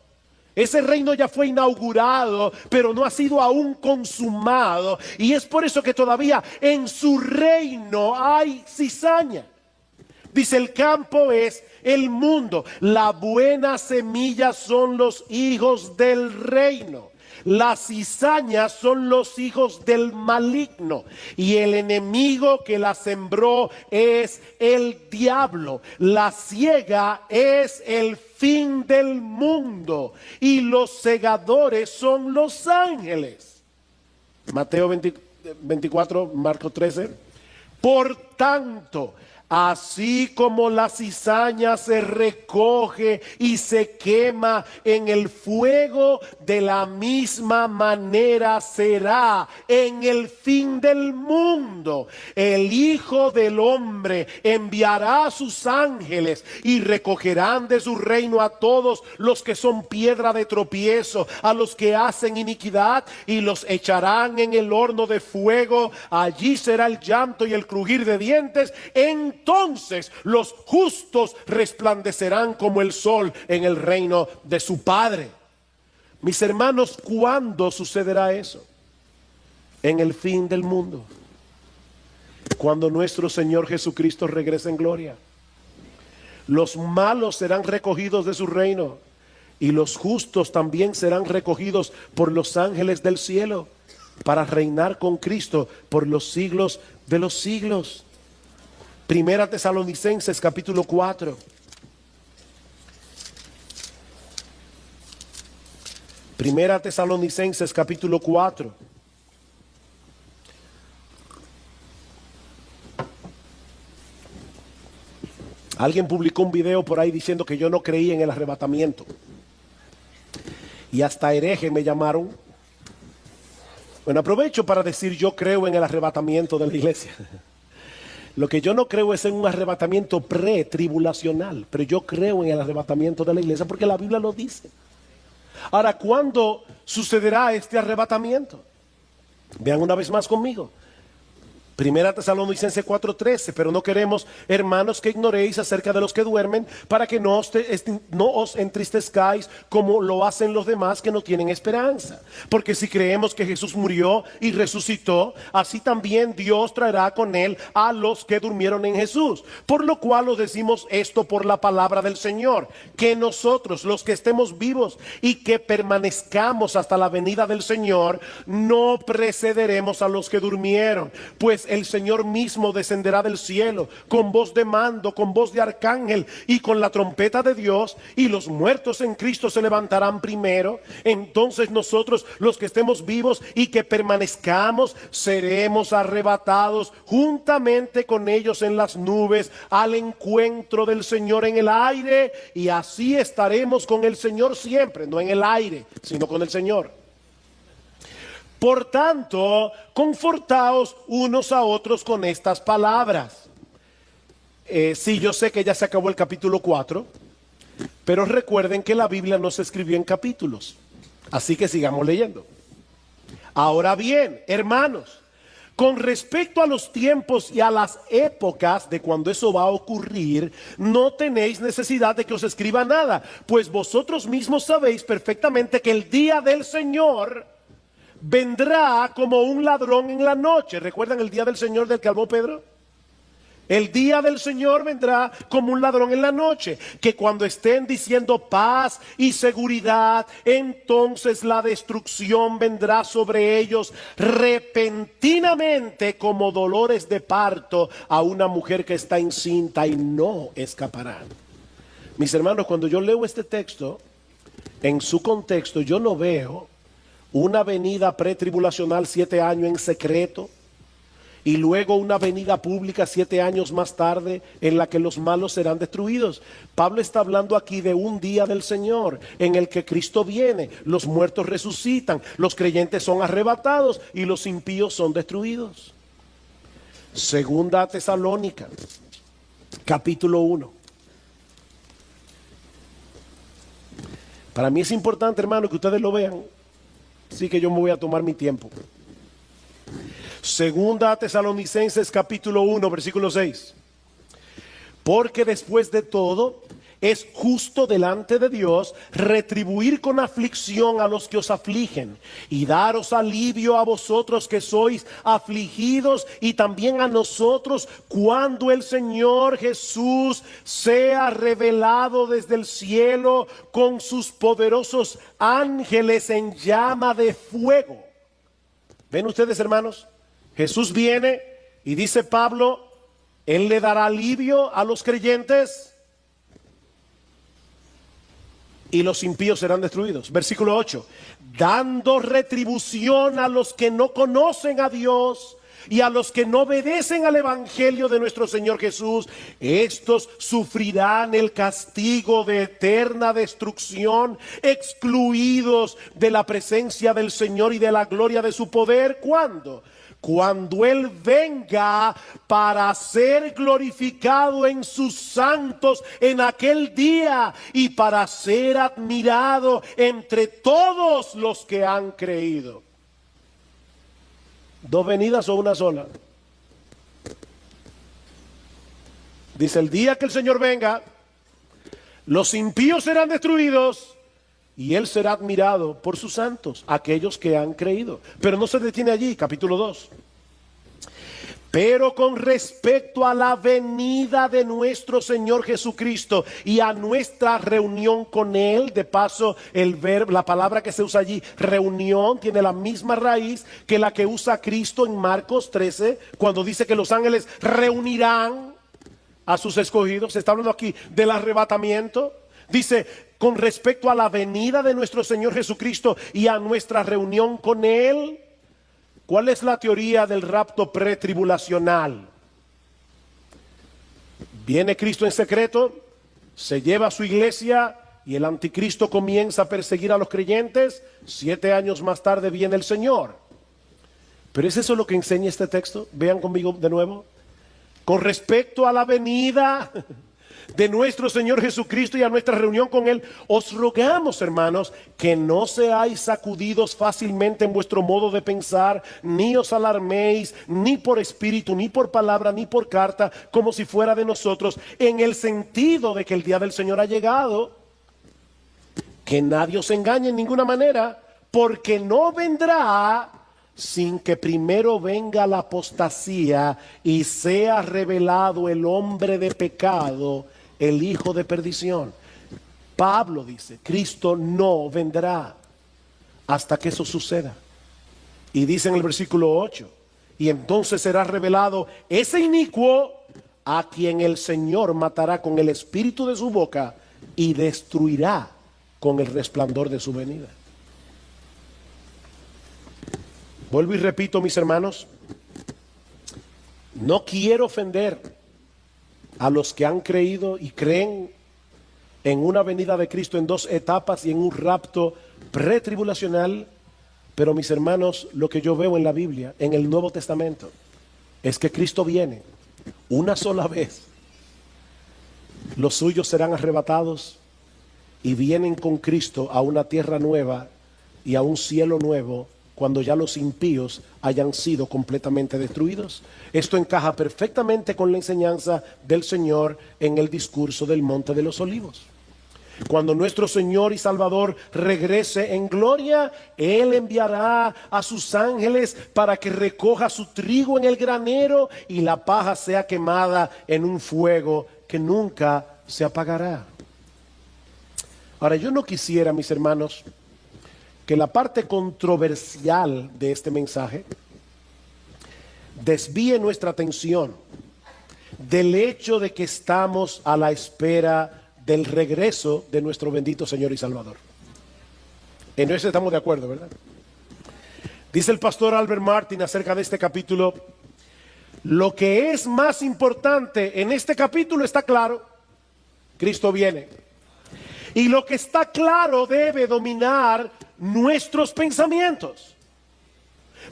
Ese reino ya fue inaugurado, pero no ha sido aún consumado. Y es por eso que todavía en su reino hay cizaña. Dice: el campo es el mundo. La buena semilla son los hijos del reino. Las cizañas son los hijos del maligno. Y el enemigo que la sembró es el diablo. La siega es el fin del mundo. Y los segadores son los ángeles. Mateo 24, Marcos 13. Por tanto, así como la cizaña se recoge y se quema en el fuego, de la misma manera será en el fin del mundo. El Hijo del Hombre enviará a sus ángeles y recogerán de su reino a todos los que son piedra de tropiezo, a los que hacen iniquidad, y los echarán en el horno de fuego. Allí será el llanto y el crujir de dientes. Entonces los justos resplandecerán como el sol en el reino de su Padre. Mis hermanos, ¿cuándo sucederá eso? En el fin del mundo, cuando nuestro Señor Jesucristo regrese en gloria. Los malos serán recogidos de su reino y los justos también serán recogidos por los ángeles del cielo para reinar con Cristo por los siglos de los siglos. Primera Tesalonicenses capítulo 4. Primera Tesalonicenses capítulo 4. Alguien publicó un video por ahí diciendo que yo no creía en el arrebatamiento. Y hasta hereje me llamaron. Bueno, aprovecho para decir: yo creo en el arrebatamiento de la iglesia. Lo que yo no creo es en un arrebatamiento pre-tribulacional, pero yo creo en el arrebatamiento de la iglesia porque la Biblia lo dice. Ahora, ¿cuándo sucederá este arrebatamiento? Vean una vez más conmigo. Primera Tesalonicenses 4:13. Pero no queremos, hermanos, que ignoréis acerca de los que duermen, para que no os entristezcáis como lo hacen los demás que no tienen esperanza. Porque si creemos que Jesús murió y resucitó, así también Dios traerá con él a los que durmieron en Jesús. Por lo cual os decimos esto por la palabra del Señor, que nosotros, los que estemos vivos y que permanezcamos hasta la venida del Señor, no precederemos a los que durmieron. Pues Pues el Señor mismo descenderá del cielo con voz de mando, con voz de arcángel y con la trompeta de Dios, y los muertos en Cristo se levantarán primero. Entonces nosotros, los que estemos vivos y que permanezcamos, seremos arrebatados juntamente con ellos en las nubes al encuentro del Señor en el aire, y así estaremos con el Señor siempre, no en el aire, sino con el Señor. Por tanto, confortaos unos a otros con estas palabras. Sí, yo sé que ya se acabó el capítulo 4, pero recuerden que la Biblia no se escribió en capítulos, así que sigamos leyendo. Ahora bien, hermanos, con respecto a los tiempos y a las épocas de cuando eso va a ocurrir, no tenéis necesidad de que os escriba nada, pues vosotros mismos sabéis perfectamente que el día del Señor vendrá como un ladrón en la noche. ¿Recuerdan el día del Señor del que habló Pedro? El día del Señor vendrá como un ladrón en la noche, que cuando estén diciendo paz y seguridad, entonces la destrucción vendrá sobre ellos repentinamente como dolores de parto a una mujer que está encinta, y no escaparán. Mis hermanos, cuando yo leo este texto en su contexto, yo no veo una venida pretribulacional 7 años en secreto y luego una venida pública 7 años más tarde en la que los malos serán destruidos. Pablo está hablando aquí de un día del Señor en el que Cristo viene, los muertos resucitan, los creyentes son arrebatados y los impíos son destruidos. Segunda a Tesalónica, capítulo 1. Para mí es importante, hermano, que ustedes lo vean. Así que yo me voy a tomar mi tiempo. Segunda a Tesalonicenses capítulo 1, versículo 6. Porque después de todo es justo delante de Dios retribuir con aflicción a los que os afligen y daros alivio a vosotros que sois afligidos, y también a nosotros cuando el Señor Jesús sea revelado desde el cielo con sus poderosos ángeles en llama de fuego. ¿Ven ustedes, hermanos? Jesús viene y dice Pablo, Él le dará alivio a los creyentes y los impíos serán destruidos. Versículo 8, dando retribución a los que no conocen a Dios y a los que no obedecen al evangelio de nuestro Señor Jesús. Estos sufrirán el castigo de eterna destrucción, excluidos de la presencia del Señor y de la gloria de su poder. ¿Cuándo? Cuando Él venga para ser glorificado en sus santos en aquel día y para ser admirado entre todos los que han creído. ¿Dos venidas o una sola? Dice, el día que el Señor venga, los impíos serán destruidos y Él será admirado por sus santos, aquellos que han creído. Pero no se detiene allí, capítulo 2. Pero con respecto a la venida de nuestro Señor Jesucristo y a nuestra reunión con Él, de paso el verbo, la palabra que se usa allí, reunión, tiene la misma raíz que la que usa Cristo en Marcos 13, cuando dice que los ángeles reunirán a sus escogidos. Se está hablando aquí del arrebatamiento. Dice, con respecto a la venida de nuestro Señor Jesucristo y a nuestra reunión con Él. ¿Cuál es la teoría del rapto pretribulacional? Viene Cristo en secreto, se lleva a su iglesia y el anticristo comienza a perseguir a los creyentes. 7 años más tarde viene el Señor. ¿Pero es eso lo que enseña este texto? Vean conmigo de nuevo. Con respecto a la venida de nuestro Señor Jesucristo y a nuestra reunión con Él, os rogamos, hermanos, que no seáis sacudidos fácilmente en vuestro modo de pensar, ni os alarméis, ni por espíritu, ni por palabra, ni por carta, como si fuera de nosotros, en el sentido de que el día del Señor ha llegado. Que nadie os engañe en ninguna manera, porque no vendrá sin que primero venga la apostasía y sea revelado el hombre de pecado, el hijo de perdición. Pablo dice, Cristo no vendrá hasta que eso suceda. Y dice en el versículo 8, Y entonces será revelado ese inicuo, a quien el Señor matará con el espíritu de su boca y destruirá con el resplandor de su venida. Vuelvo y repito, mis hermanos, no quiero ofender a los que han creído y creen en una venida de Cristo en dos etapas y en un rapto pretribulacional, pero mis hermanos, lo que yo veo en la Biblia, en el Nuevo Testamento, es que Cristo viene una sola vez. Los suyos serán arrebatados y vienen con Cristo a una tierra nueva y a un cielo nuevo, cuando ya los impíos hayan sido completamente destruidos. Esto encaja perfectamente con la enseñanza del Señor en el discurso del Monte de los Olivos. Cuando nuestro Señor y Salvador regrese en gloria, Él enviará a sus ángeles para que recoja su trigo en el granero y la paja sea quemada en un fuego que nunca se apagará. Ahora, yo no quisiera, mis hermanos, que la parte controversial de este mensaje desvíe nuestra atención del hecho de que estamos a la espera del regreso de nuestro bendito Señor y Salvador. En eso estamos de acuerdo, ¿verdad? Dice el pastor Albert Martin acerca de este capítulo: lo que es más importante en este capítulo está claro: Cristo viene. Y lo que está claro debe dominar nuestros pensamientos.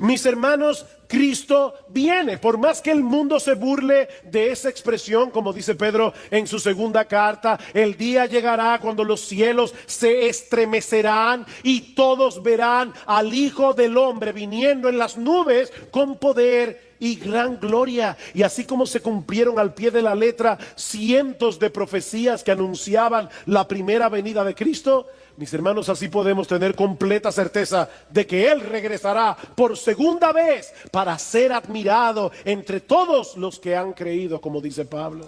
Mis hermanos, Cristo viene. Por más que el mundo se burle de esa expresión, como dice Pedro en su segunda carta, el día llegará cuando los cielos se estremecerán y todos verán al Hijo del Hombre viniendo en las nubes con poder y gran gloria. Y así como se cumplieron al pie de la letra cientos de profecías que anunciaban la primera venida de Cristo, mis hermanos, así podemos tener completa certeza de que Él regresará por segunda vez para ser admirado entre todos los que han creído, como dice Pablo.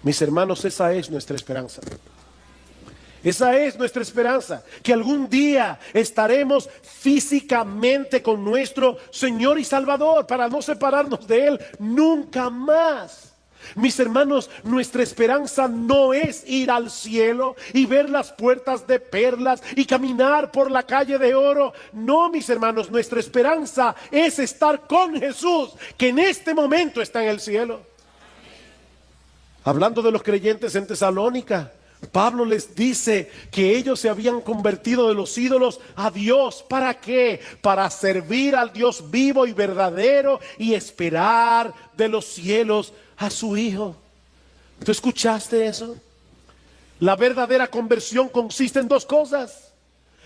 Mis hermanos, esa es nuestra esperanza. Esa es nuestra esperanza, que algún día estaremos físicamente con nuestro Señor y Salvador para no separarnos de Él nunca más. Mis hermanos, nuestra esperanza no es ir al cielo y ver las puertas de perlas y caminar por la calle de oro. No, mis hermanos, nuestra esperanza es estar con Jesús, que en este momento está en el cielo. Hablando de los creyentes en Tesalónica, Pablo les dice que ellos se habían convertido de los ídolos a Dios. ¿Para qué? Para servir al Dios vivo y verdadero y esperar de los cielos a su Hijo. ¿Tú escuchaste eso? La verdadera conversión consiste en dos cosas.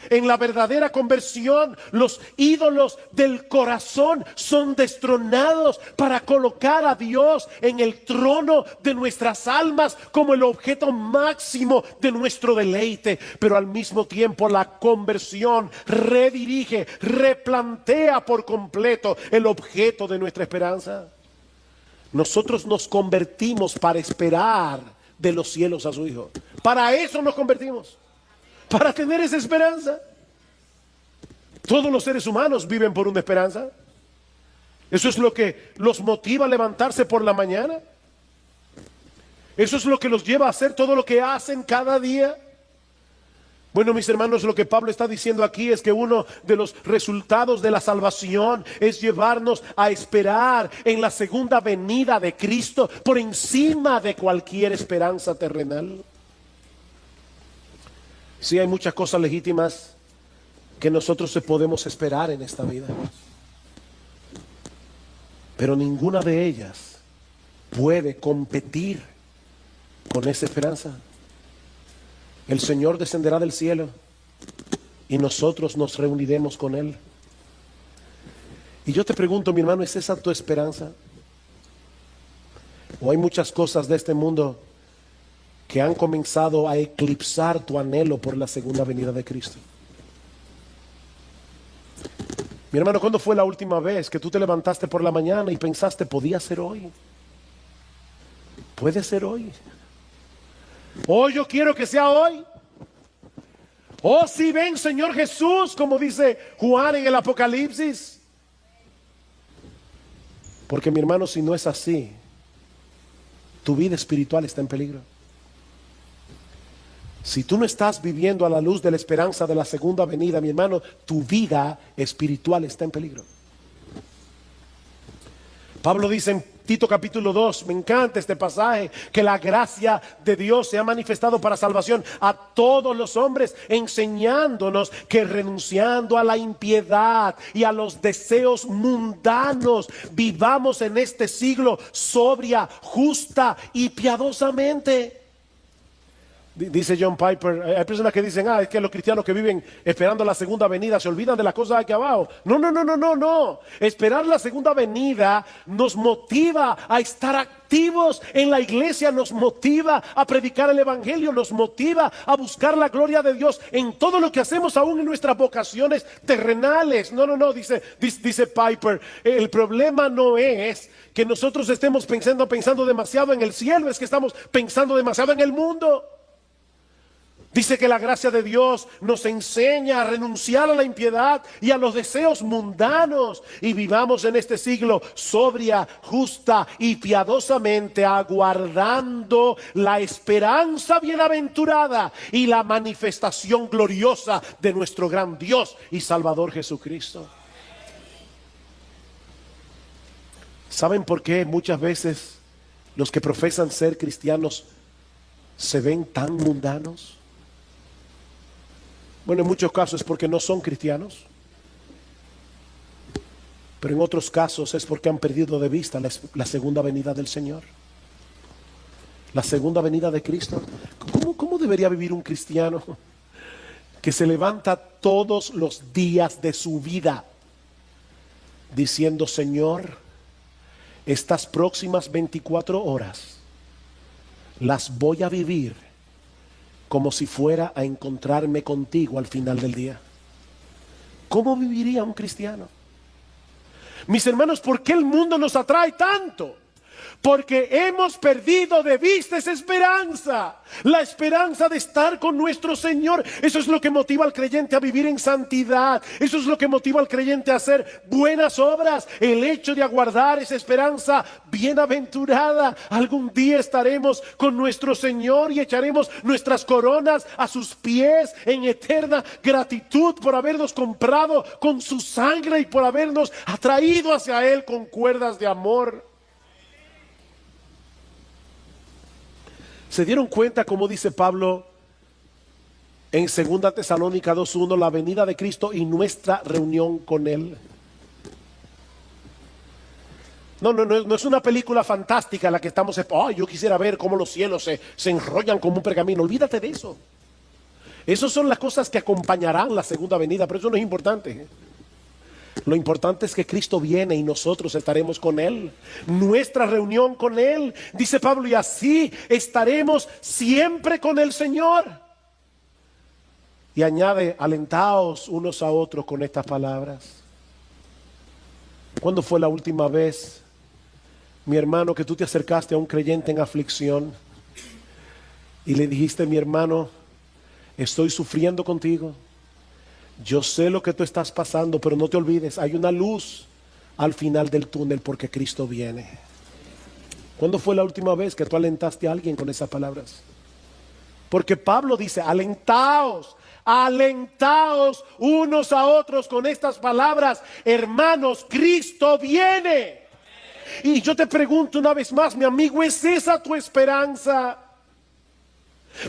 En la verdadera conversión, los ídolos del corazón son destronados para colocar a Dios en el trono de nuestras almas como el objeto máximo de nuestro deleite. Pero al mismo tiempo la conversión redirige, replantea por completo el objeto de nuestra esperanza. Nosotros nos convertimos para esperar de los cielos a su Hijo. Para eso nos convertimos. Para tener esa esperanza. Todos los seres humanos viven por una esperanza. Eso es lo que los motiva a levantarse por la mañana. Eso es lo que los lleva a hacer todo lo que hacen cada día. Bueno, mis hermanos, lo que Pablo está diciendo aquí es que uno de los resultados de la salvación es llevarnos a esperar en la segunda venida de Cristo por encima de cualquier esperanza terrenal. Sí, hay muchas cosas legítimas que nosotros podemos esperar en esta vida, pero ninguna de ellas puede competir con esa esperanza. El Señor descenderá del cielo y nosotros nos reuniremos con Él. Y yo te pregunto, mi hermano, ¿es esa tu esperanza? ¿O hay muchas cosas de este mundo que han comenzado a eclipsar tu anhelo por la segunda venida de Cristo? Mi hermano, ¿cuándo fue la última vez que tú te levantaste por la mañana y pensaste, podía ser hoy? Puede ser hoy. Oh, yo quiero que sea hoy. Oh, si ven, Señor Jesús, como dice Juan en el Apocalipsis. Porque mi hermano, si no es así, tu vida espiritual está en peligro. Si tú no estás viviendo a la luz de la esperanza de la segunda venida, mi hermano, tu vida espiritual está en peligro. Pablo dice en Tito capítulo 2, me encanta este pasaje, que la gracia de Dios se ha manifestado para salvación a todos los hombres, enseñándonos que renunciando a la impiedad y a los deseos mundanos, vivamos en este siglo sobria, justa y piadosamente. Dice John Piper, hay personas que dicen, es que los cristianos que viven esperando la segunda venida se olvidan de las cosas aquí abajo. No. Esperar la segunda venida nos motiva a estar activos en la iglesia, nos motiva a predicar el evangelio, nos motiva a buscar la gloria de Dios en todo lo que hacemos, aún en nuestras vocaciones terrenales. No, dice Piper, el problema no es que nosotros estemos pensando demasiado en el cielo, es que estamos pensando demasiado en el mundo. Dice que la gracia de Dios nos enseña a renunciar a la impiedad y a los deseos mundanos y vivamos en este siglo sobria, justa y piadosamente, aguardando la esperanza bienaventurada y la manifestación gloriosa de nuestro gran Dios y Salvador Jesucristo. ¿Saben por qué muchas veces los que profesan ser cristianos se ven tan mundanos? Bueno, en muchos casos es porque no son cristianos, pero en otros casos es porque han perdido de vista la segunda venida del Señor, la segunda venida de Cristo. ¿Cómo debería vivir un cristiano que se levanta todos los días de su vida diciendo: Señor, estas próximas 24 horas las voy a vivir como si fuera a encontrarme contigo al final del día? ¿Cómo viviría un cristiano? Mis hermanos, ¿por qué el mundo nos atrae tanto? Porque hemos perdido de vista esa esperanza, la esperanza de estar con nuestro Señor. Eso es lo que motiva al creyente a vivir en santidad. Eso es lo que motiva al creyente a hacer buenas obras. El hecho de aguardar esa esperanza bienaventurada. Algún día estaremos con nuestro Señor y echaremos nuestras coronas a sus pies en eterna gratitud por habernos comprado con su sangre y por habernos atraído hacia Él con cuerdas de amor. ¿Se dieron cuenta, como dice Pablo en 2 Tesalónica 2:1, la venida de Cristo y nuestra reunión con Él? No es una película fantástica en la que estamos, yo quisiera ver cómo los cielos se enrollan como un pergamino. Olvídate de eso. Esas son las cosas que acompañarán la segunda venida, pero eso no es importante. Lo importante es que Cristo viene y nosotros estaremos con Él. Nuestra reunión con Él, dice Pablo, y así estaremos siempre con el Señor. Y añade: alentaos unos a otros con estas palabras. ¿Cuándo fue la última vez, mi hermano, que tú te acercaste a un creyente en aflicción y le dijiste: mi hermano, estoy sufriendo contigo? Yo sé lo que tú estás pasando, pero no te olvides, hay una luz al final del túnel porque Cristo viene. ¿Cuándo fue la última vez que tú alentaste a alguien con esas palabras? Porque Pablo dice: alentaos unos a otros con estas palabras. Hermanos, Cristo viene. Y yo te pregunto una vez más, mi amigo, ¿es esa tu esperanza?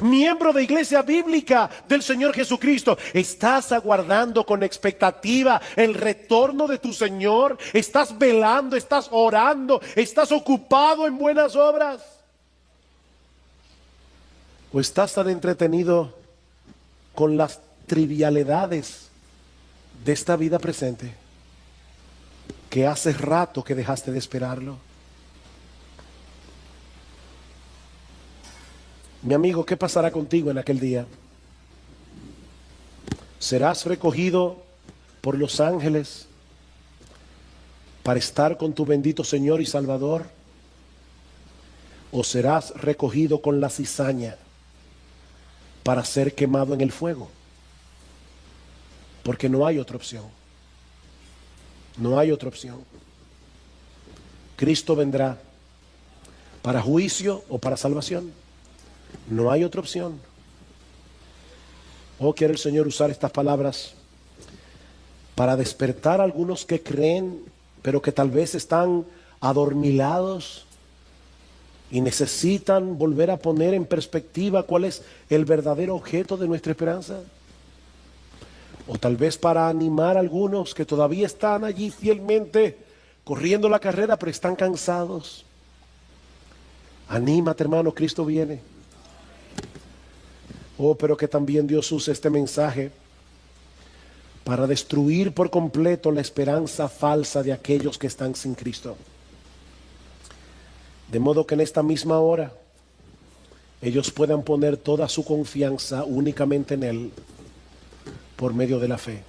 Miembro de Iglesia Bíblica del Señor Jesucristo, ¿estás aguardando con expectativa el retorno de tu Señor? ¿Estás velando? ¿Estás orando? ¿Estás ocupado en buenas obras? ¿O estás tan entretenido con las trivialidades de esta vida presente que hace rato que dejaste de esperarlo? Mi amigo, ¿qué pasará contigo en aquel día? ¿Serás recogido por los ángeles para estar con tu bendito Señor y Salvador? ¿O serás recogido con la cizaña para ser quemado en el fuego? Porque no hay otra opción. No hay otra opción. Cristo vendrá para juicio o para salvación. No hay otra opción. ¿O quiere el Señor usar estas palabras para despertar a algunos que creen, pero que tal vez están adormilados y necesitan volver a poner en perspectiva cuál es el verdadero objeto de nuestra esperanza? O tal vez para animar a algunos que todavía están allí fielmente corriendo la carrera, pero están cansados. Anímate, hermano, Cristo viene. Oh, pero que también Dios use este mensaje para destruir por completo la esperanza falsa de aquellos que están sin Cristo. De modo que en esta misma hora ellos puedan poner toda su confianza únicamente en Él por medio de la fe.